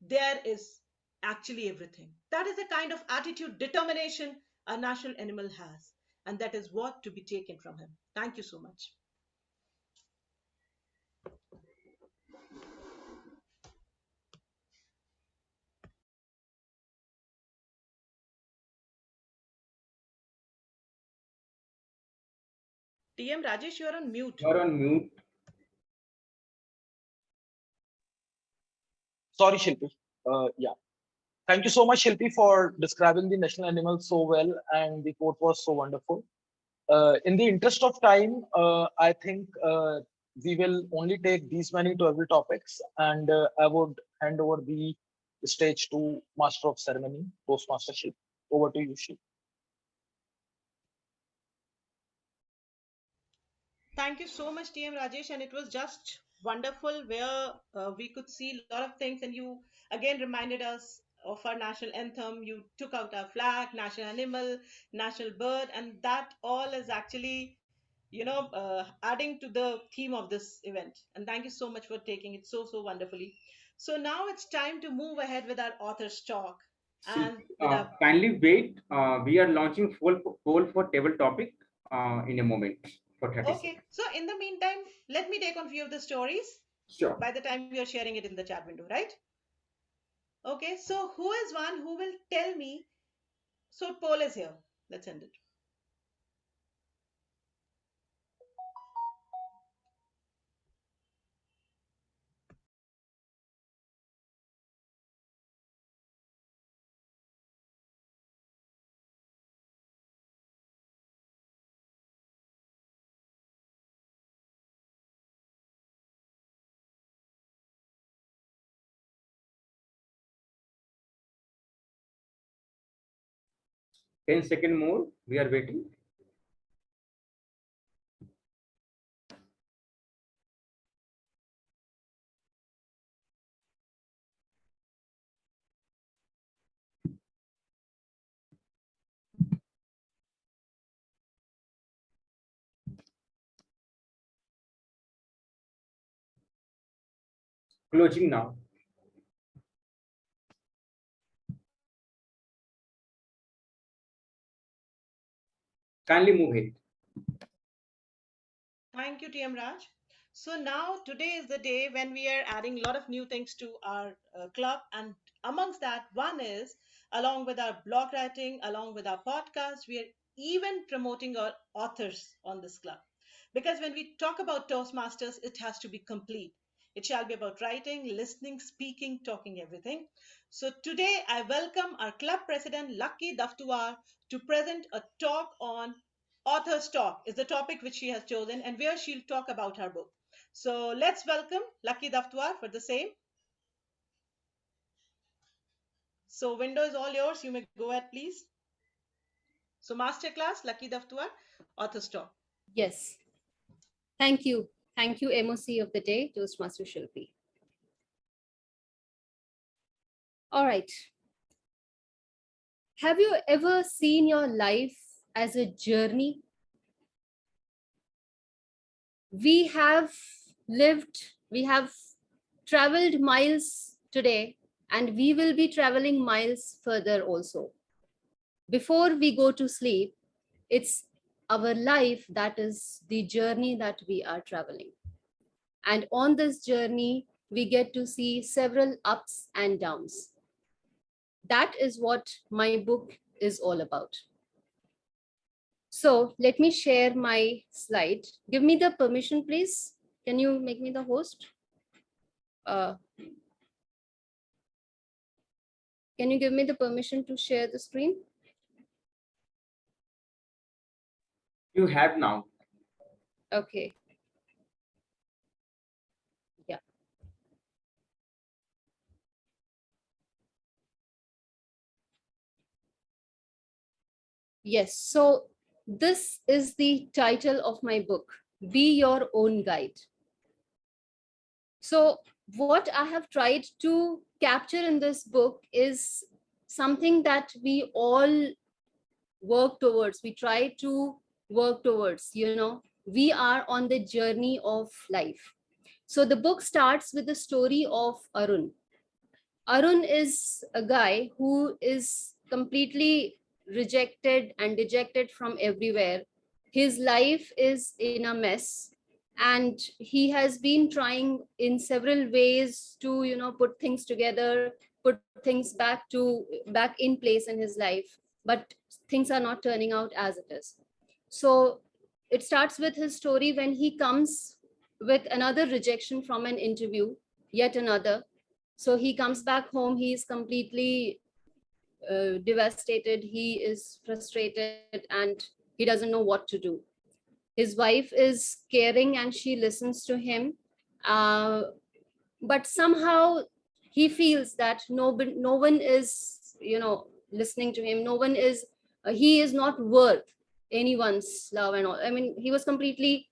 there is actually everything. That is the kind of attitude, determination a national animal has. And that is what to be taken from him. Thank you so much. TM Rajesh, you are on mute. You're on mute. Sorry, Shilpi. Yeah. Thank you so much, Shilpi, for describing the national animal so well, and the quote was so wonderful. In the interest of time, I think we will only take these many 12 topics, and I would hand over the stage to Master of Ceremony, Toastmaster Shilpi. Over to you, Shilpi. Thank you so much, TM Rajesh. And it was just wonderful where we could see a lot of things. And you again reminded us of our national anthem. You took out our flag, national animal, national bird, and that all is actually, adding to the theme of this event. And thank you so much for taking it so, so wonderfully. So now it's time to move ahead with our author's talk and with our. Kindly wait. We are launching poll for table topic in a moment for 30 Okay, seconds. so in the meantime, let me take on few of the stories Sure. by the time we are sharing it in the chat window, right? Okay, so who is one who will tell me? So poll is here. Let's end it. 10 seconds more. We are waiting. Closing now. Kindly move it. Thank you, TM Raj. So now today is the day when we are adding a lot of new things to our club. And amongst that, one is along with our blog writing, along with our podcast, we are even promoting our authors on this club. Because when we talk about Toastmasters, it has to be complete. It shall be about writing, listening, speaking, talking, everything. So today I welcome our club president, Lucky Daftuar, to present a talk on Author's Talk is the topic which she has chosen and where she'll talk about her book. So let's welcome Lucky Daftuar for the same. So window is all yours. You may go ahead, please. So masterclass, Lucky Daftuar, Author's Talk. Yes. Thank you. Thank you, MOC of the day, Toastmaster Shilpi. All right. Have you ever seen your life as a journey? We have traveled miles today, and we will be traveling miles further also. Before we go to sleep, it's our life that is the journey that we are traveling. And on this journey, we get to see several ups and downs. That is what my book is all about. So let me share my slide. Give me the permission, please. Can you make me the host? Can you give me the permission to share the screen? You have now. Okay. Yeah. Yes. So this is the title of my book, Be Your Own Guide. So what I have tried to capture in this book is something that we all work towards. We try to work towards, we are on the journey of life. So the book starts with the story of Arun. Arun is a guy who is completely rejected and dejected from everywhere. His life is in a mess, and he has been trying in several ways to, put things together, put things back in place in his life, but things are not turning out as it is. So it starts with his story when he comes with another rejection from an interview, yet another. So he comes back home, he is completely devastated, he is frustrated, and he doesn't know what to do. His wife is caring and she listens to him, but somehow he feels that no one is, listening to him. No one is, he is not worth anyone's love and all. I mean, he was completely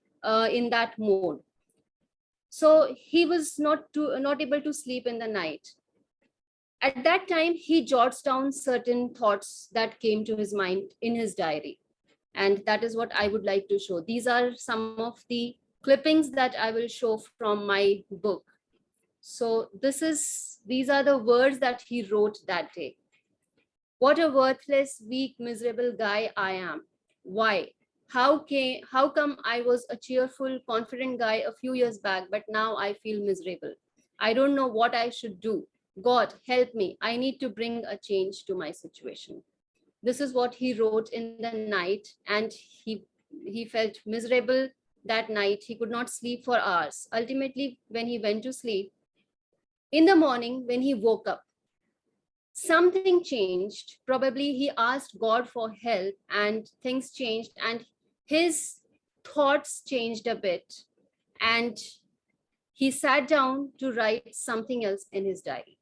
in that mode. So he was not able to sleep in the night. At that time, he jots down certain thoughts that came to his mind in his diary. And that is what I would like to show. These are some of the clippings that I will show from my book. So these are the words that he wrote that day. What a worthless, weak, miserable guy I am. Why? How come I was a cheerful, confident guy a few years back, but now I feel miserable? I don't know what I should do. God, help me. I need to bring a change to my situation. This is what he wrote in the night, and he felt miserable that night. He could not sleep for hours. Ultimately, when he went to sleep, in the morning, when he woke up, something changed. Probably he asked God for help and things changed, and his thoughts changed a bit, and he sat down to write something else in his diary.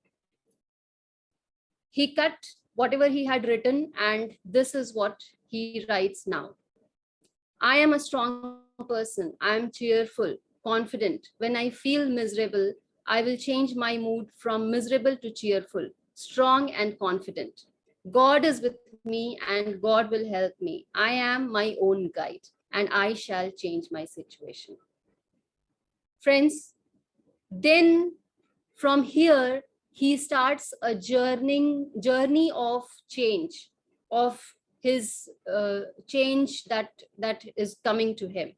He cut whatever he had written, and this is what he writes now. I am a strong person. I am cheerful, confident. When I feel miserable, I will change my mood from miserable to cheerful, strong and confident. God is with me and God will help me. I am my own guide and I shall change my situation. Friends, then from here, he starts a journey of change, of his change that is coming to him.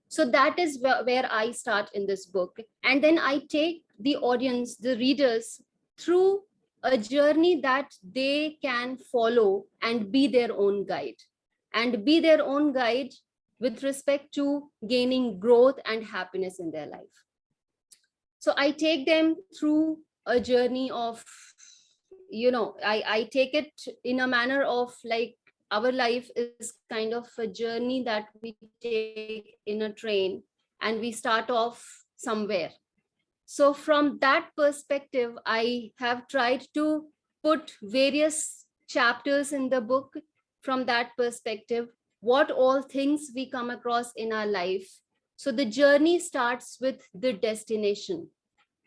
So that is where I start in this book. And then I take the audience, the readers, through a journey that they can follow and be their own guide. And be their own guide with respect to gaining growth and happiness in their life. So I take them through a journey of, I take it in a manner of like our life is kind of a journey that we take in a train and we start off somewhere. So from that perspective, I have tried to put various chapters in the book from that perspective, what all things we come across in our life. So the journey starts with the destination.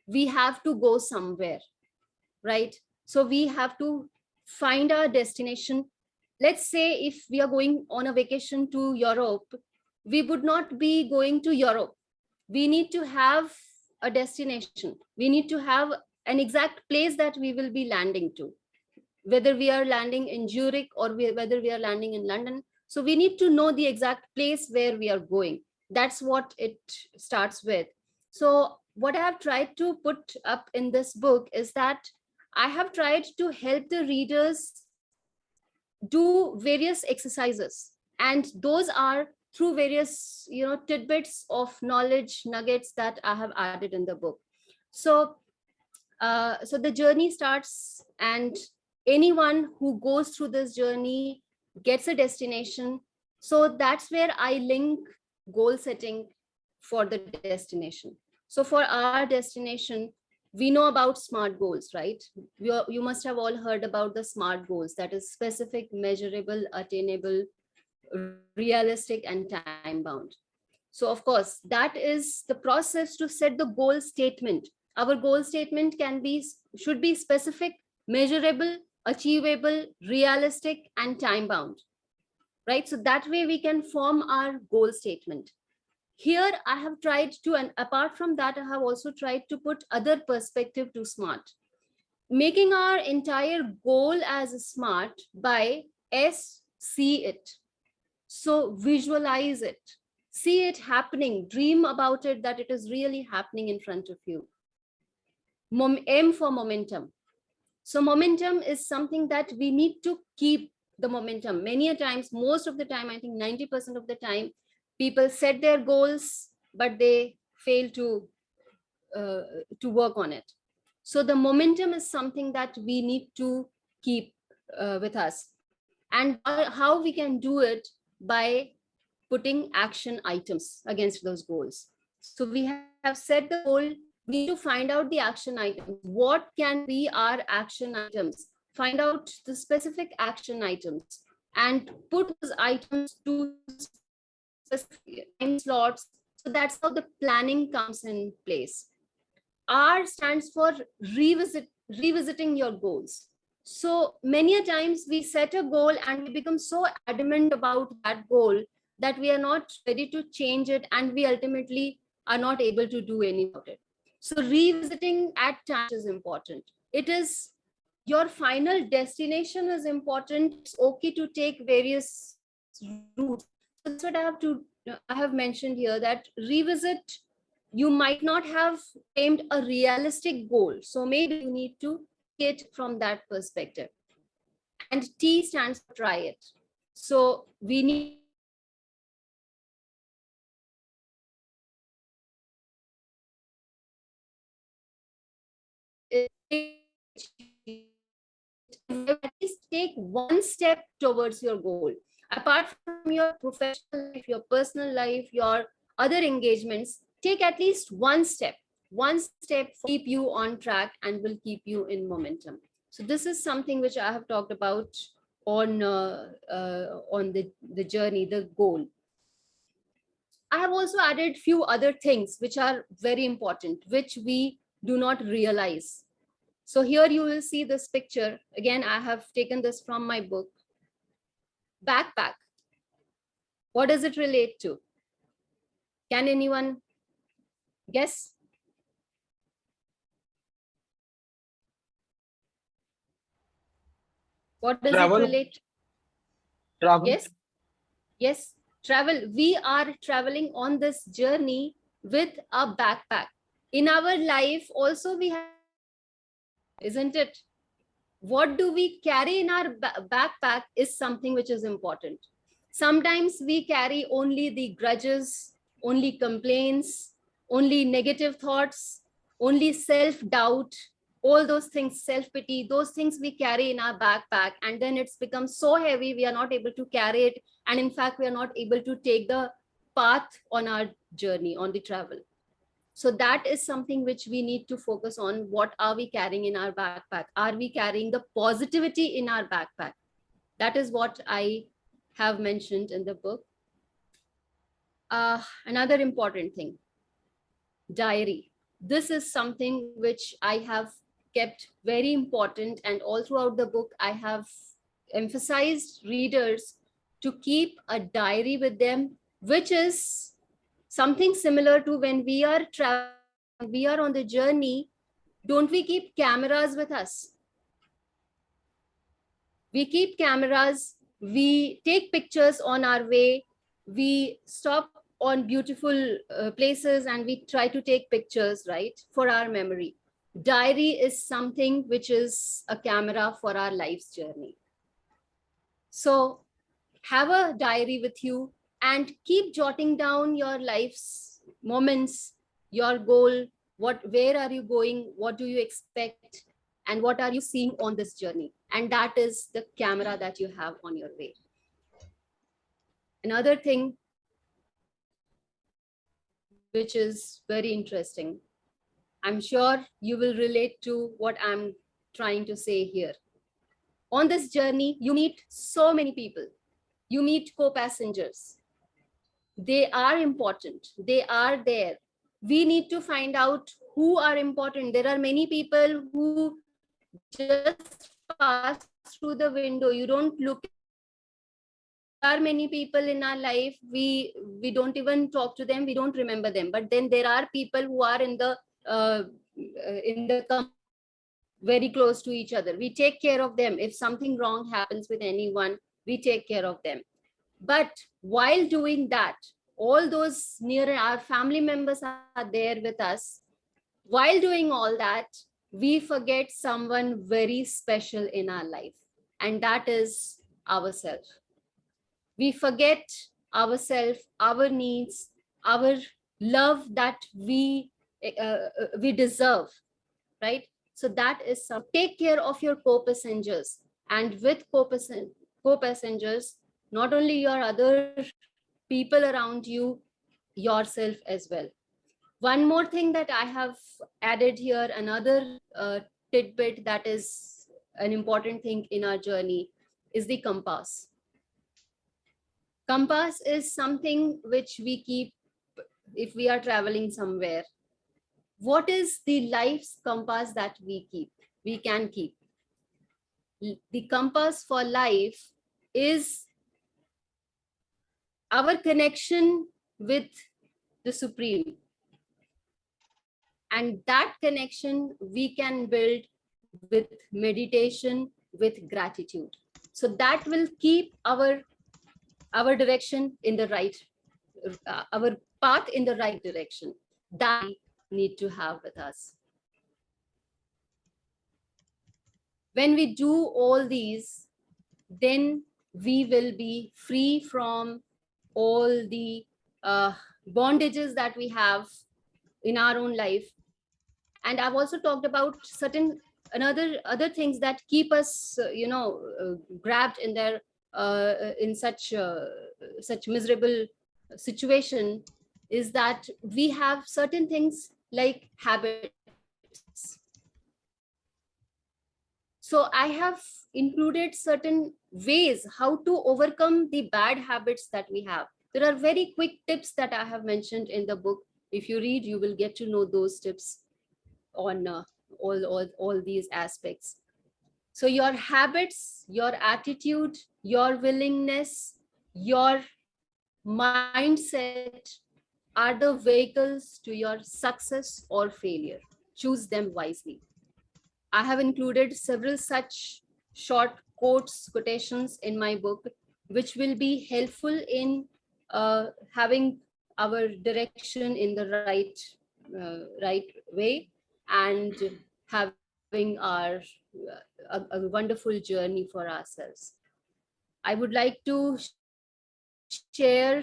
We have to go somewhere, right? So we have to find our destination. Let's say if we are going on a vacation to Europe, we would not be going to Europe. We need to have a destination. We need to have an exact place that we will be landing to, whether we are landing in Zurich or whether we are landing in London. So we need to know the exact place where we are going. That's what it starts with. So what I have tried to put up in this book is that I have tried to help the readers do various exercises, and those are through various tidbits of knowledge nuggets that I have added in the book. So so the journey starts, and anyone who goes through this journey gets a destination. So that's where I link goal setting for the destination. So for our destination, we know about SMART goals, right? You must have all heard about the SMART goals, that is specific, measurable, attainable, realistic, and time bound. So of course, that is the process to set the goal statement. Our goal statement should be specific, measurable, achievable, realistic, and time bound, right? So that way we can form our goal statement. Here I have tried to, and apart from that, I have also tried to put other perspective to SMART, making our entire goal as a SMART by S, see it. So visualize it, see it happening, dream about it, that it is really happening in front of you. M for momentum. So momentum is something that we need to keep the momentum. Many a times, most of the time, I think 90% of the time, people set their goals, but they fail to work on it. So the momentum is something that we need to keep with us. And how we can do it by putting action items against those goals. So we have set the goal, we need to find out the action items. What can be our action items? Find out the specific action items and put those items to specific time slots. So that's how the planning comes in place. R stands for revisiting your goals. So many a times we set a goal and we become so adamant about that goal that we are not ready to change it, and we ultimately are not able to do anything about it. So revisiting at times is important. It is your final destination is important. It's okay to take various routes. So that's what I have mentioned here, that revisit. You might not have aimed a realistic goal, so maybe you need to get from that perspective. And T stands for try it. So we need at least take one step towards your goal. Apart from your professional life, your personal life, your other engagements, take at least one step. One step will keep you on track and will keep you in momentum. So this is something which I have talked about on the journey, the goal. I have also added few other things which are very important, which we do not realize. So here you will see this picture. Again, I have taken this from my book. Backpack. What does it relate to? Can anyone guess? What does Travel. it relate to? Travel. Yes, yes, travel. We are traveling on this journey with a backpack. In our life also we have, isn't it? What do we carry in our backpack is something which is important. Sometimes we carry only the grudges, only complaints, only negative thoughts, only self-doubt, all those things, self-pity, those things we carry in our backpack, and then it's become so heavy we are not able to carry it, and in fact we are not able to take the path on our journey, on the travel. So that is something which we need to focus on. What are we carrying in our backpack? Are we carrying the positivity in our backpack? That is what I have mentioned in the book. Another important thing, diary. This is something which I have kept very important, and all throughout the book, I have emphasized readers to keep a diary with them, which is something similar to when we are traveling, we are on the journey. Don't we keep cameras with us? We keep cameras, we take pictures on our way, we stop on beautiful places and we try to take pictures, right, for our memory. Diary is something which is a camera for our life's journey. So have a diary with you and keep jotting down your life's moments, your goal, where are you going, what do you expect, and what are you seeing on this journey. And that is the camera that you have on your way. Another thing which is very interesting, I'm sure you will relate to what I'm trying to say here. On this journey, you meet so many people. You meet co-passengers. They are important. They are there. We need to find out who are important. There are many people who just pass through the window. You don't look. There are many people in our life, we don't even talk to them, we don't remember them. But then there are people who are in the very close to each other. We take care of them. If something wrong happens with anyone, we take care of them. But while doing that, all those near our family members are there with us. While doing all that, we forget someone very special in our life, and that is ourselves. We forget ourselves, our needs, our love that we deserve, right? So that is some. Take care of your co-passengers, and with co-passengers, not only your other people around you, yourself as well. One more thing that I have added here, another tidbit that is an important thing in our journey, is the compass. Compass is something which we keep if we are traveling somewhere. What is the life's compass that we can keep? The compass for life is our connection with the Supreme. And that connection we can build with meditation, with gratitude. So that will keep our direction in the right, our path in the right direction. That we need to have with us. When we do all these, then we will be free from all the bondages that we have in our own life. And I've also talked about certain other things that keep us, grabbed in their in such miserable situation, is that we have certain things like habits. So I have included certain ways how to overcome the bad habits that we have. There are very quick tips that I have mentioned in the book. If you read, you will get to know those tips on all these aspects. So your habits, your attitude, your willingness, your mindset are the vehicles to your success or failure. Choose them wisely. I have included several such short quotations in my book, which will be helpful in having our direction in the right way and having our a wonderful journey for ourselves. I would like to share.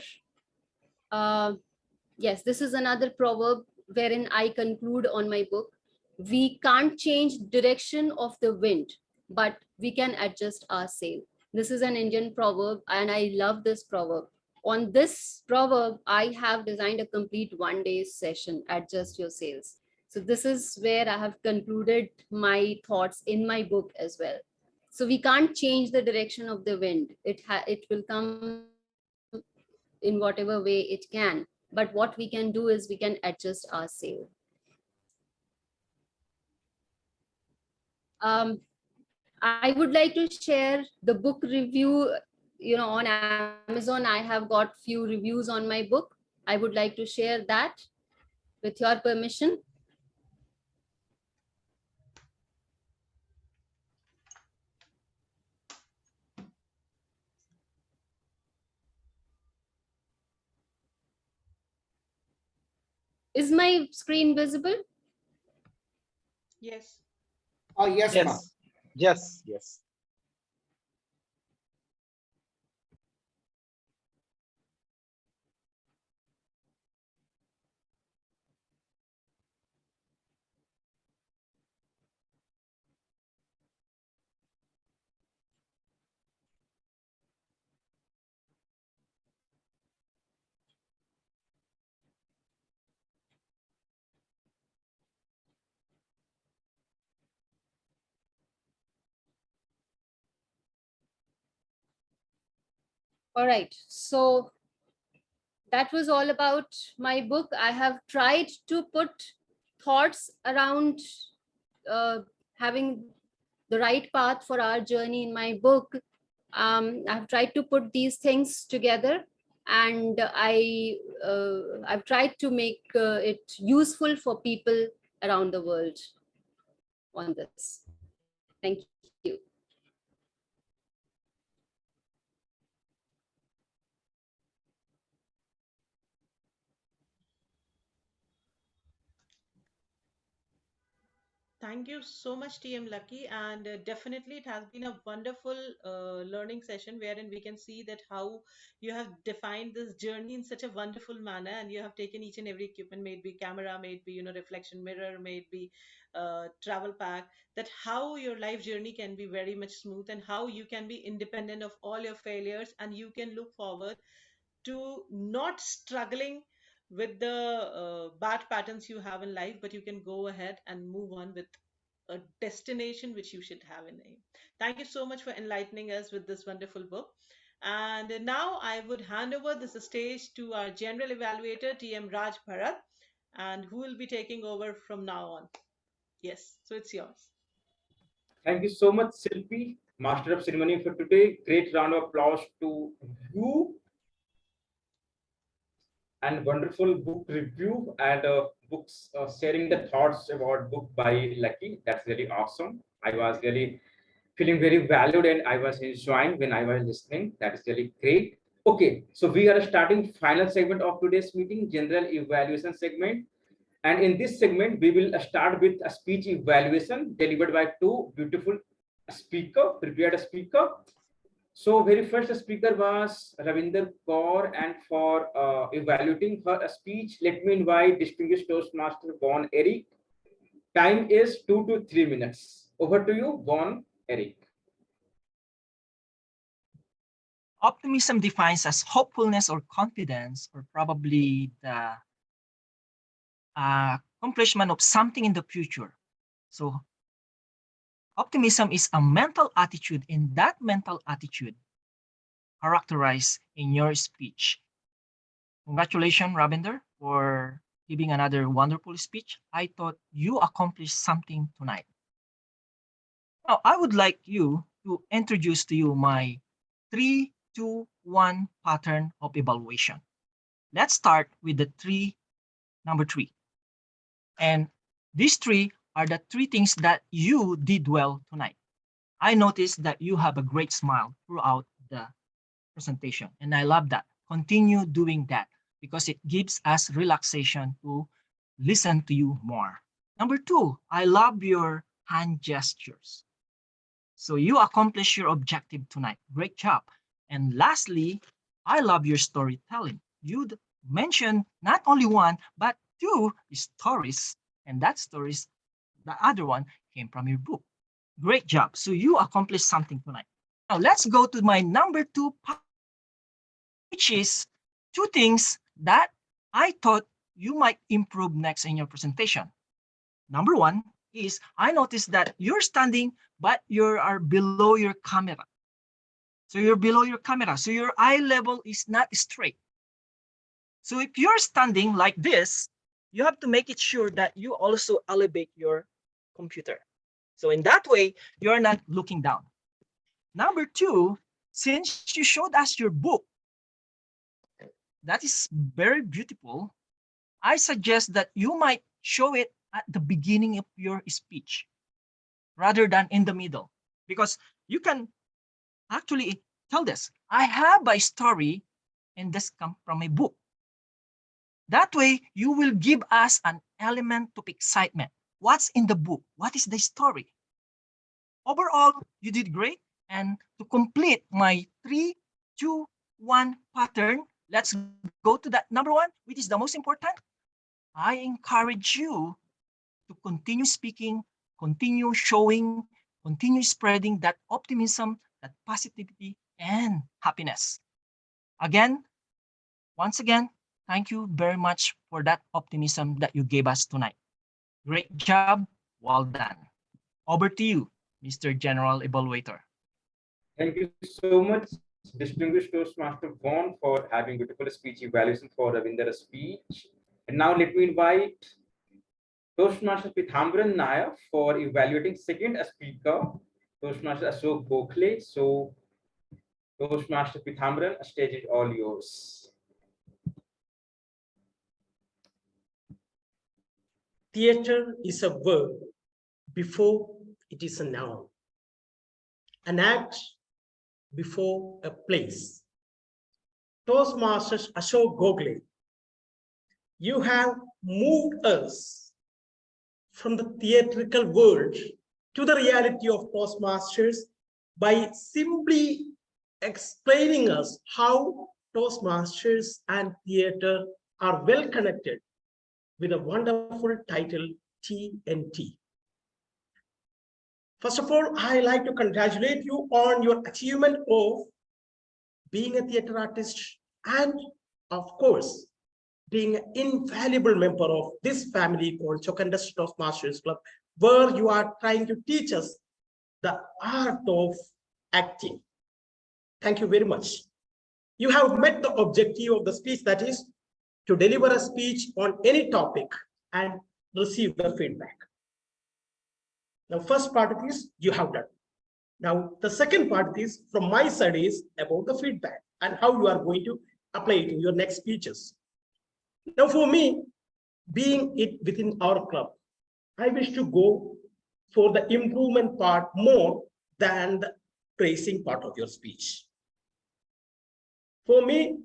Yes, this is another proverb wherein I conclude on my book. We can't change direction of the wind, but we can adjust our sail. This is an Indian proverb, and I love this proverb. On this proverb, I have designed a complete one-day session, Adjust Your Sails. So this is where I have concluded my thoughts in my book as well. So we can't change the direction of the wind. It will come in whatever way it can. But what we can do is we can adjust our sail. I would like to share the book review. On Amazon, I have got few reviews on my book. I would like to share that with your permission. Is my screen visible? Yes. Oh, yes, ma'am. Yes. Yes. All right. So that was all about my book. I have tried to put thoughts around having the right path for our journey in my book. I've tried to put these things together, and I've tried to make it useful for people around the world on this. Thank you. Thank you so much, TM Lucky. And definitely, it has been a wonderful learning session wherein we can see that how you have defined this journey in such a wonderful manner, and you have taken each and every equipment, may it be camera, may it be reflection mirror, may it be travel pack, that how your life journey can be very much smooth and how you can be independent of all your failures and you can look forward to not struggling with the bad patterns you have in life, but you can go ahead and move on with a destination which you should have in aim. Thank you so much for enlightening us with this wonderful book. And now I would hand over this stage to our general evaluator, TM Raj Bharat, and who will be taking over from now on. Yes, so it's yours. Thank you so much, Shilpi, Master of Ceremony for today. Great round of applause to you and wonderful book review and books sharing the thoughts about book by Lucky. That's really awesome. I was really feeling very valued and I was enjoying when I was listening. That is really great. Okay, so we are starting final segment of today's meeting, general evaluation segment. And in this segment, we will start with a speech evaluation delivered by two beautiful prepared speaker. So very first speaker was Ravinder Kaur, and for evaluating her speech, let me invite distinguished Toastmaster Bon Eric. Time is 2 to 3 minutes. Over to you, Bon Eric. Optimism defines as hopefulness or confidence, or probably the accomplishment of something in the future. So Optimism is a mental attitude, and that mental attitude characterized in your speech. Congratulations, Ravinder, for giving another wonderful speech. I thought you accomplished something tonight. Now, I would like you to introduce to you my 3, 2, 1 pattern of evaluation. Let's start with the number 3. And these 3 are the 3 things that you did well tonight. I noticed that you have a great smile throughout the presentation, and I love that. Continue doing that because it gives us relaxation to listen to you more. Number 2, I love your hand gestures. So you accomplished your objective tonight. Great job. And lastly, I love your storytelling. You mentioned not only 1, but 2 stories, and that stories, the other one came from your book. Great job. So you accomplished something tonight. Now let's go to my number 2, which is 2 things that I thought you might improve next in your presentation. Number 1 is I noticed that you're standing, but you are below your camera. So you're below your camera. So your eye level is not straight. So if you're standing like this, you have to make it sure that you also elevate your computer. So in that way, you're not looking down. Number 2, since you showed us your book, that is very beautiful. I suggest that you might show it at the beginning of your speech rather than in the middle, because you can actually tell this. I have a story, and this comes from a book. That way, you will give us an element of excitement. What's in the book? What is the story? Overall, you did great. And to complete my 3, 2, 1 pattern, let's go to that number 1, which is the most important. I encourage you to continue speaking, continue showing, continue spreading that optimism, that positivity, and happiness. Again, once again, thank you very much for that optimism that you gave us tonight. Great job. Well done. Over to you, Mr. General Evaluator. Thank you so much, distinguished Toastmaster Vaughn, for having beautiful speech evaluation for Ravinder's speech. And now let me invite Toastmaster Pithambaran Nair for evaluating second speaker, Toastmaster Ashok Gokule. So, Toastmaster Pithambaran, stage is all yours. Theater is a verb before it is a noun. An act before a place. Toastmaster Ashok Gokule, you have moved us from the theatrical world to the reality of Toastmasters by simply explaining us how Toastmasters and theater are well connected with a wonderful title, TNT. First of all, I like to congratulate you on your achievement of being a theater artist and, of course, being an invaluable member of this family called Chokandus Toastmasters Club, where you are trying to teach us the art of acting. Thank you very much. You have met the objective of the speech, that is to deliver a speech on any topic and receive the feedback. Now, first part of this you have done. Now, the second part is from my side is about the feedback and how you are going to apply it in your next speeches. Now, for me, being it within our club, I wish to go for the improvement part more than the praising part of your speech. For me,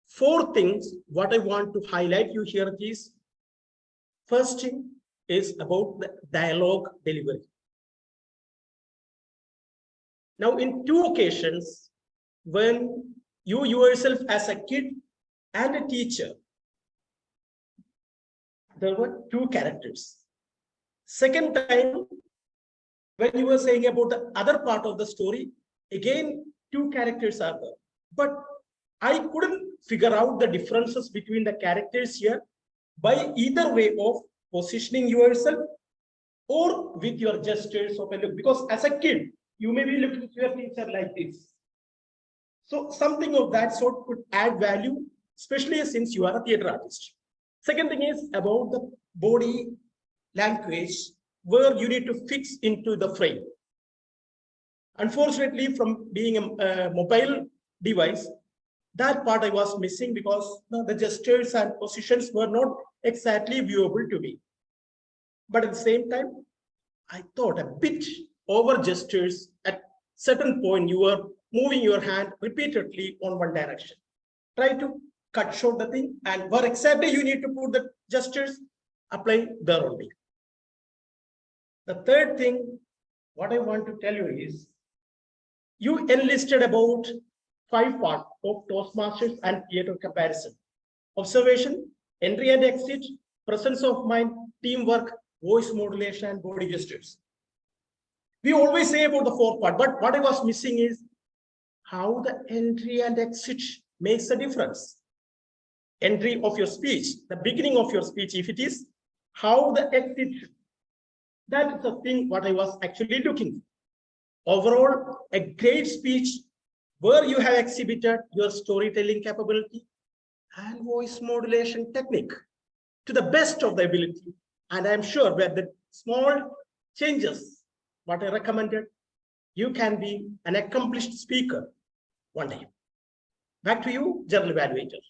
4 things what I want to highlight you here is, first thing is about the dialogue delivery. Now, in 2 occasions, when you yourself as a kid and a teacher, there were 2 characters. Second time, when you were saying about the other part of the story, again, 2 characters are there. But I couldn't figure out the differences between the characters here by either way of positioning yourself or with your gestures of a look, because as a kid, you may be looking to your teacher like this. So something of that sort could add value, especially since you are a theater artist. Second thing is about the body language, where you need to fix into the frame. Unfortunately, from being a mobile device, that part I was missing because the gestures and positions were not exactly viewable to me. But at the same time, I thought a bit over gestures. At certain point, you were moving your hand repeatedly on one direction. Try to cut short the thing, and where exactly you need to put the gestures, apply there only. The third thing, what I want to tell you is, you enlisted about 5 parts of Toastmasters and theater comparison: observation, entry and exit, presence of mind, teamwork, voice modulation, and body gestures. We always say about the 4th part, but what I was missing is how the entry and exit makes a difference. Entry of your speech, the beginning of your speech, if it is, how the exit, that is the thing what I was actually looking for. Overall, a great speech where you have exhibited your storytelling capability and voice modulation technique to the best of the ability. And I'm sure with the small changes, what I recommended, you can be an accomplished speaker one day. Back to you, General Evaluator.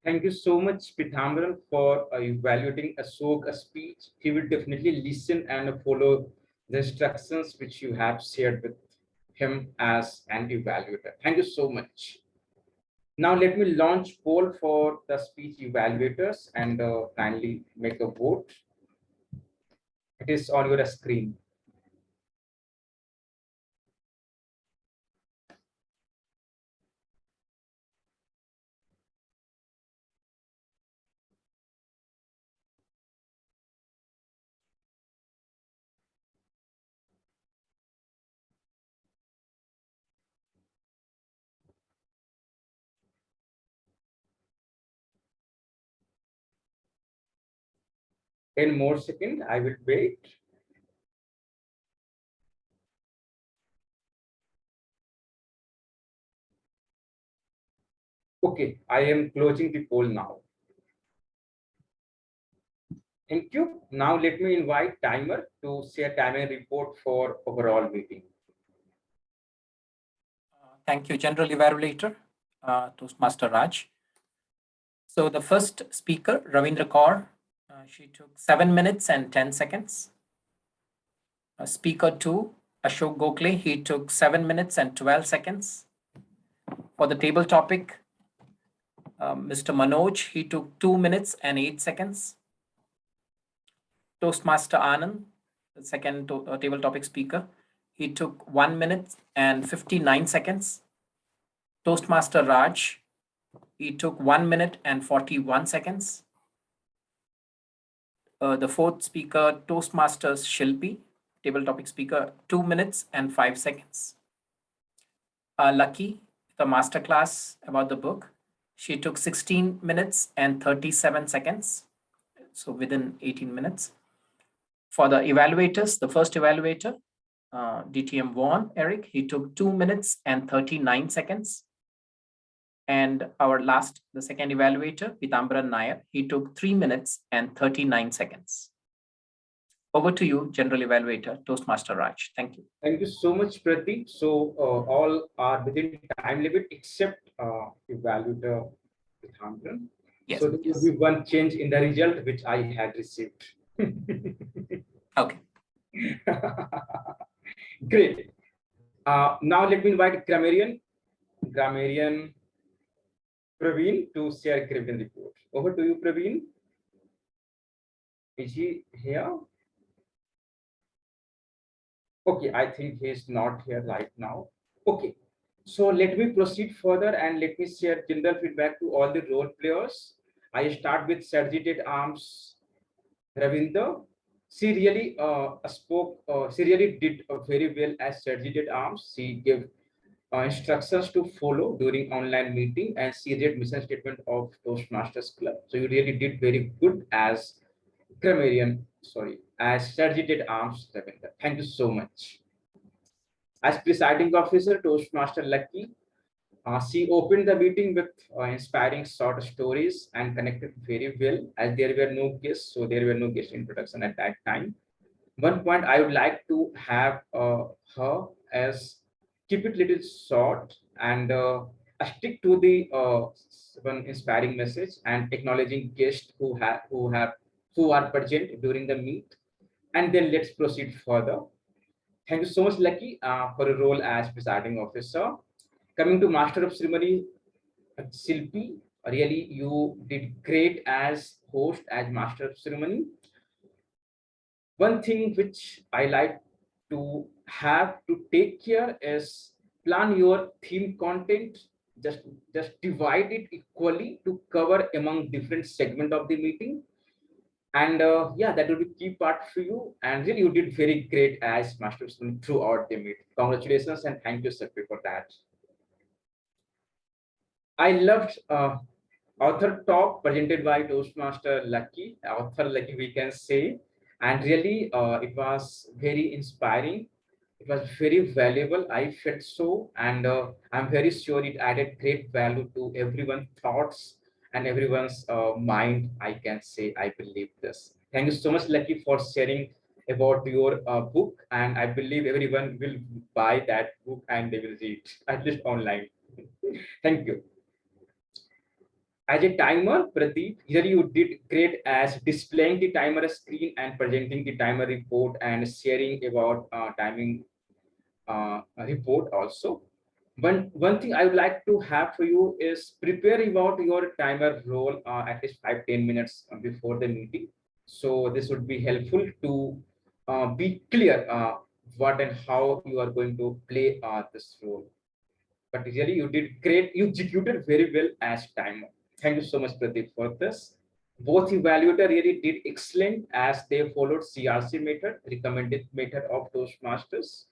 Thank you so much, Pithambaran, for evaluating Ashok's speech. He will definitely listen and follow the instructions which you have shared with him as an evaluator. Thank you so much. Now let me launch poll for the speech evaluators and kindly make a vote. It is on your screen. In more second, I will wait. Okay, I am closing the poll now. Thank you. Now let me invite Timer to share timer report for overall meeting. Thank you, General Evaluator, Toastmaster Raj. So the first speaker, Ravindra Kaur, she took 7 minutes and 10 seconds. Speaker 2, Ashok Gokule, he took 7 minutes and 12 seconds. For the table topic, Mr. Manoj, he took 2 minutes and 8 seconds. Toastmaster Anand, the second table topic speaker, he took 1 minute and 59 seconds. Toastmaster Raj, he took 1 minute and 41 seconds. The fourth speaker, Toastmaster Shelby, table topic speaker, 2 minutes and 5 seconds. Lucky, the masterclass about the book, she took 16 minutes and 37 seconds. So within 18 minutes. For the evaluators, the first evaluator, DTM Vaughan, Eric, he took 2 minutes and 39 seconds. And our last, the second evaluator, Pithambaran Nair, he took 3 minutes and 39 seconds. Over to you, General Evaluator, Toastmaster Raj. Thank you. Thank you so much, Pratik. So all are within time limit except evaluator Pithambaran. Yes, so there will be one change in the result which I had received. Okay. Great. Now let me invite grammarian Praveen to share grammarian report. Over to you, Praveen. Is he here? Okay, I think he is not here right now. Okay, so let me proceed further and let me share general feedback to all the role players. I start with Surgited Arms, Ravinder. She really she really did very well as Surgited Arms. She gave instructions to follow during online meeting and she read mission statement of Toastmasters Club. So you really did very good as grammarian as Sergeant at Arms Ravinder. Thank you so much. As presiding officer, Toastmaster Lucky, she opened the meeting with inspiring short stories and connected very well, as there were no guests, so there were no guest introduction at that time. One point I would like to have her as keep it little short and stick to the one inspiring message and acknowledging guests who are present during the meet, and then let's proceed further. Thank you so much, Lucky, for a role as presiding officer. Coming to Master of Ceremony, Shilpi, really you did great as host, as Master of Ceremony. One thing which I like to have to take care is plan your theme content. Just divide it equally to cover among different segment of the meeting. And yeah, that will be key part for you. And really, you did very great as Master of Ceremony throughout the meet. Congratulations and thank you, Shilpi, for that. I loved author talk presented by Toastmaster Lucky, author Lucky we can say, and really it was very inspiring. It was very valuable. I felt so, and I'm very sure it added great value to everyone's thoughts and everyone's mind. I can say I believe this. Thank you so much, Lucky, for sharing about your book, and I believe everyone will buy that book and they will read at least online. Thank you. As a timer, Pradeep, here you did great as displaying the timer screen and presenting the timer report and sharing about timing report also. One thing I would like to have for you is prepare about your timer role at least 5-10 minutes before the meeting. So this would be helpful to be clear what and how you are going to play this role. But really you did great. You executed very well as timer. Thank you so much, Pradeep, for this. Both evaluator really did excellent as they followed CRC method, recommended method of Toastmasters.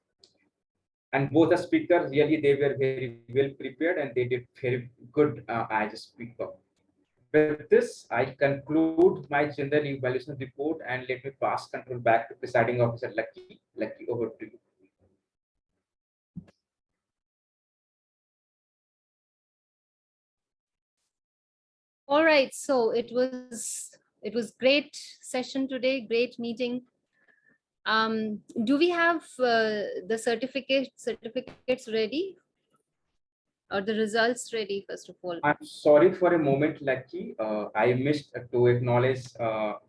And both the speakers really they were very well prepared and they did very good as a speaker. With this, I conclude my general evaluation report and let me pass control back to presiding officer Lucky. Lucky, over to you. All right, so it was great session today, great meeting. Do we have the certificates ready or the results ready first of all? I'm sorry for a moment, Lucky. I missed to acknowledge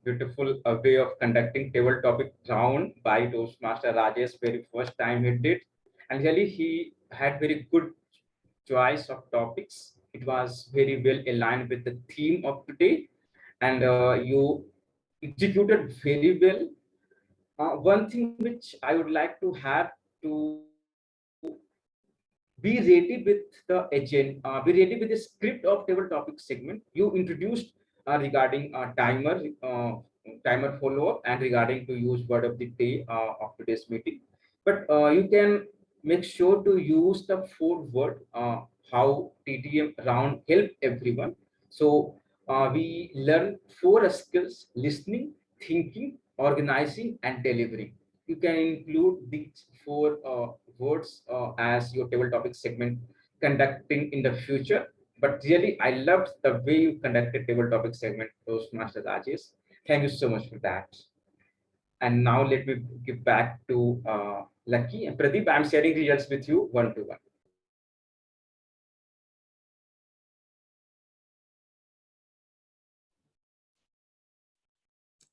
beautiful way of conducting table topic round by Toastmaster Rajesh very first time he did, and really he had very good choice of topics. It was very well aligned with the theme of today, and you executed very well. One thing which I would like to have to be ready with the agenda, be ready with the script of table topic segment. You introduced regarding timer follow-up and regarding to use word of the day of today's meeting. But you can make sure to use the 4 word how TTM round help everyone. So we learn 4 skills: listening, thinking, organizing, and delivering. You can include these 4 words as your table topic segment conducting in the future. But really, I loved the way you conducted table topic segment, Toastmaster Rajesh. Thank you so much for that. And now let me give back to Lucky and Pradeep. I'm sharing results with you one to one.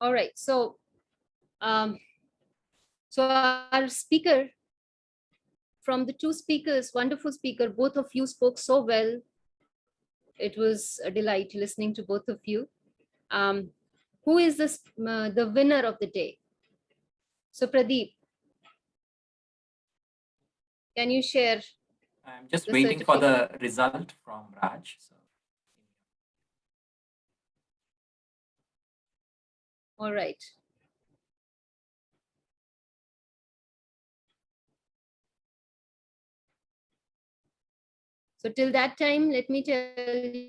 All right, so our speaker, from the 2 speakers, wonderful speaker, both of you spoke so well. It was a delight listening to both of you. Who is the winner of the day? So Pradeep, can you share? I'm just waiting for the result from Raj. So. All right. So till that time, let me tell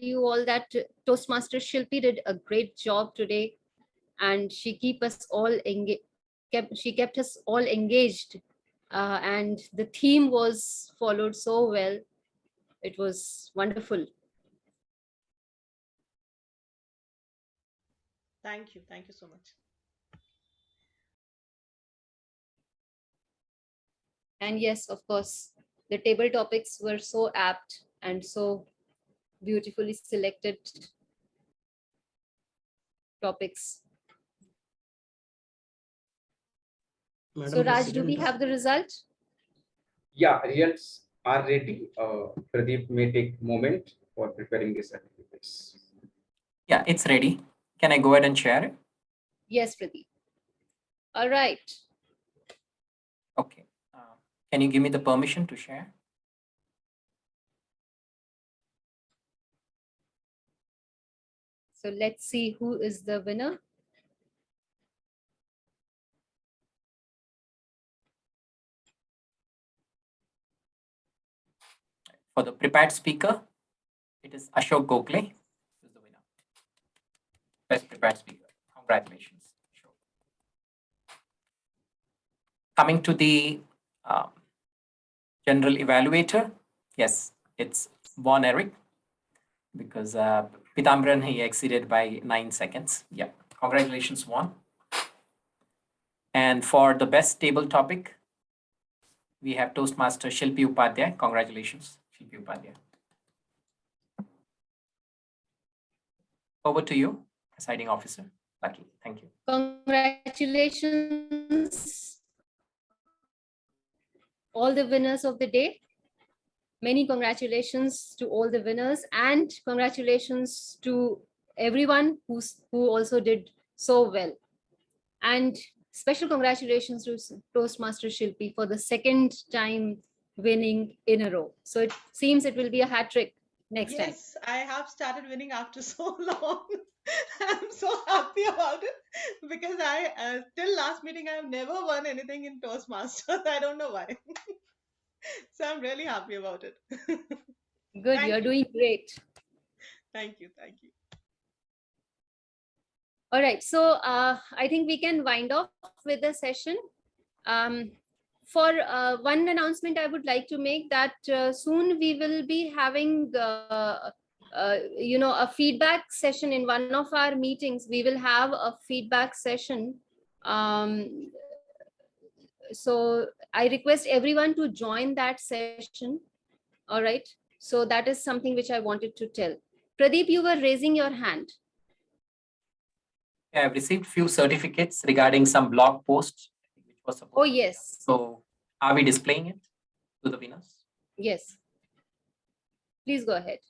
you all that Toastmaster Shilpi did a great job today. and she kept us all engaged, and the theme was followed so well. It was wonderful. Thank you. Thank you so much. And yes, of course, the table topics were so apt and so beautifully selected topics. Madam So Raj, do we President, have the result? Yeah, results are ready. Pradeep may take moment for preparing the certificates. Yeah, it's ready. Can I go ahead and share it? Yes, Pradeep. All right. Okay. Can you give me the permission to share? So let's see who is the winner. For the prepared speaker, it is Ashok Gokule, who's the winner. Best prepared speaker. Congratulations, Ashok. Coming to the general evaluator, yes, it's Bon Eric, because Pitambran, he exceeded by 9 seconds. Yeah, congratulations, Bon. And for the best table topic, we have Toastmaster Shilpi Upadhyay. Congratulations, Shilpi Upadhyay. Over to you, Presiding Officer. Lucky, thank you. Congratulations, all the winners of the day. Many congratulations to all the winners, and congratulations to everyone who also did so well. And special congratulations to Toastmaster Shilpi for the second time winning in a row. So it seems it will be a hat trick next time. Yes, I have started winning after so long. I'm so happy about it because I till last meeting I have never won anything in Toastmasters. I don't know why. So I'm really happy about it. Good, Thank you're you. doing great. Thank you. Thank you. All right, so I think we can wind off with the session. For one announcement, I would like to make that soon we will be having a feedback session in one of our meetings. We will have a feedback session. So I request everyone to join that session. All right. So that is something which I wanted to tell. Pradeep, you were raising your hand. I have received few certificates regarding some blog posts. Which was supposed Oh, yes. So are we displaying it to the winners? Yes. Please go ahead.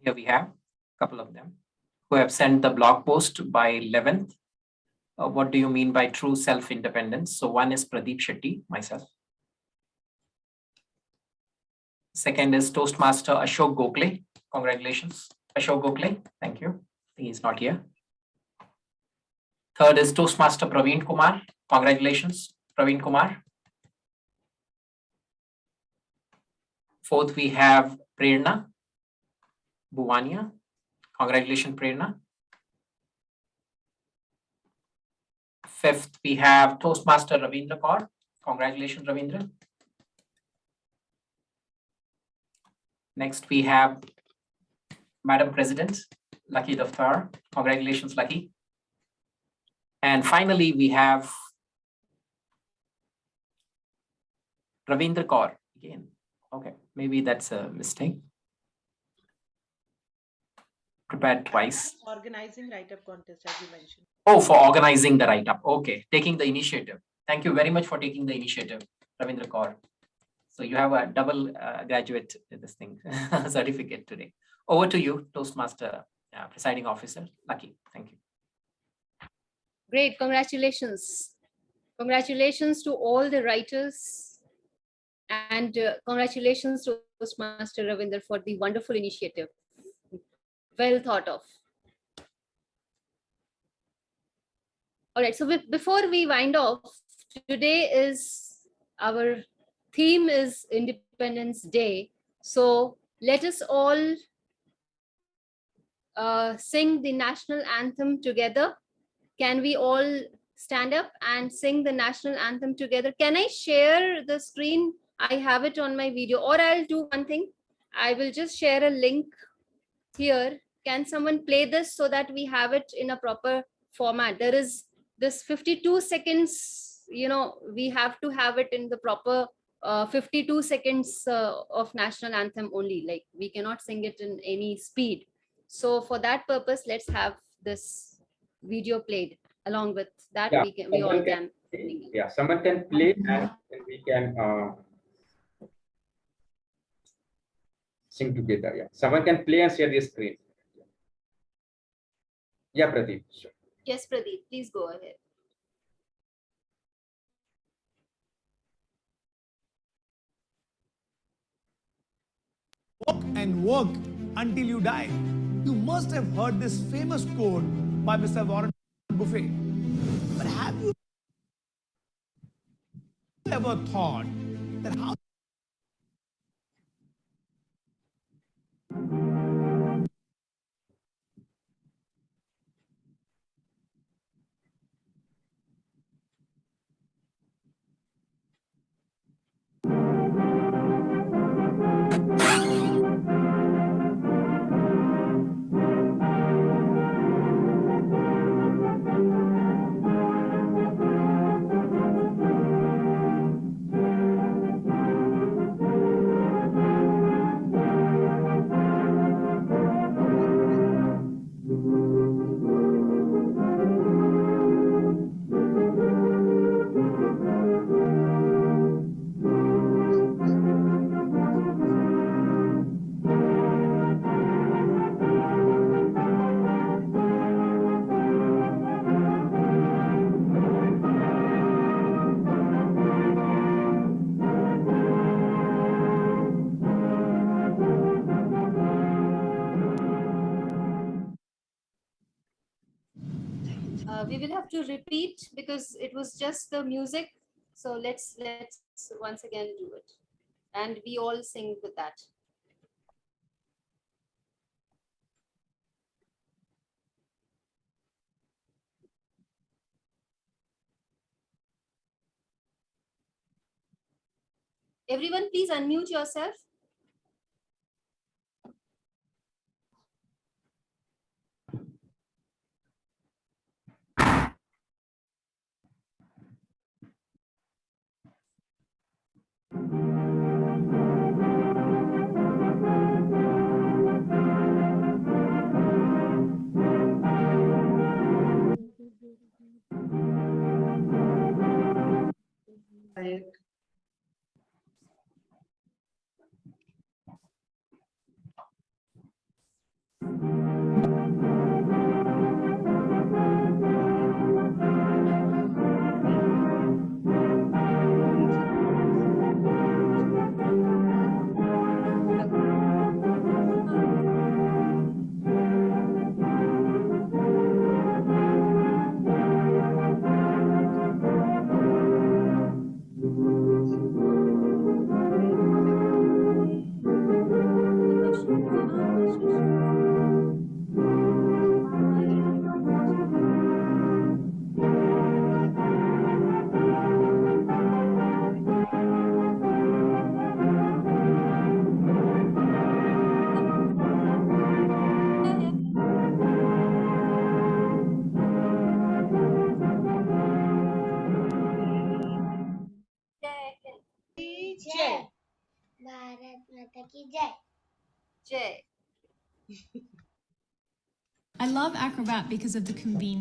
Here we have a couple of them who have sent the blog post by 11th. What do you mean by true self-independence? So one is Pradeep Shetty, myself. Second is Toastmaster Ashok Gokule. Congratulations, Ashok Gokule. Thank you. He is not here. Third is Toastmaster Praveen Kumar. Congratulations, Praveen Kumar. Fourth, we have Prerna Bhuwania. Congratulations, Prerna. Fifth, we have Toastmaster Ravindra Kaur. Congratulations, Ravindra. Next, we have Madam President, Lucky Daftar. Congratulations, Lucky. And finally, we have Ravindra Kaur again. Okay, maybe that's a mistake. Prepared twice. Organizing write-up contest, as you mentioned. Oh, for organizing the write-up. Okay, taking the initiative. Thank you very much for taking the initiative, Ravindra Kaur. So you have a double graduate this thing certificate today. Over to you, Toastmaster Presiding Officer. Lucky. Thank you. Great, congratulations. Congratulations to all the writers, and congratulations to Toastmaster Ravinder for the wonderful initiative. Well thought of. All right, so before we wind off, today is our theme is Independence Day. So let us all sing the national anthem together. Can we all stand up and sing the national anthem together? Can I share the screen? I have it on my video, or I'll do one thing. I will just share a link here. Can someone play this so that we have it in a proper format? There is this 52 seconds, we have to have it in the proper 52 seconds of national anthem only. Like, we cannot sing it in any speed. So for that purpose, let's have this video played. Along with that, Yeah, we all someone can. Yeah, someone can play and we can sing together. Yeah, someone can play and share the screen. Yeah, Pradeep. Sure. Yes, Pradeep, please go ahead. Walk and work until you die. You must have heard this famous quote by Mr. Warren Buffett. But have you ever thought that how We will have to repeat because it was just the music. So let's once again do it, and we all sing with that. Everyone, please unmute yourself. जय भारत माता की जय Jay. I love Acrobat because of the convenience.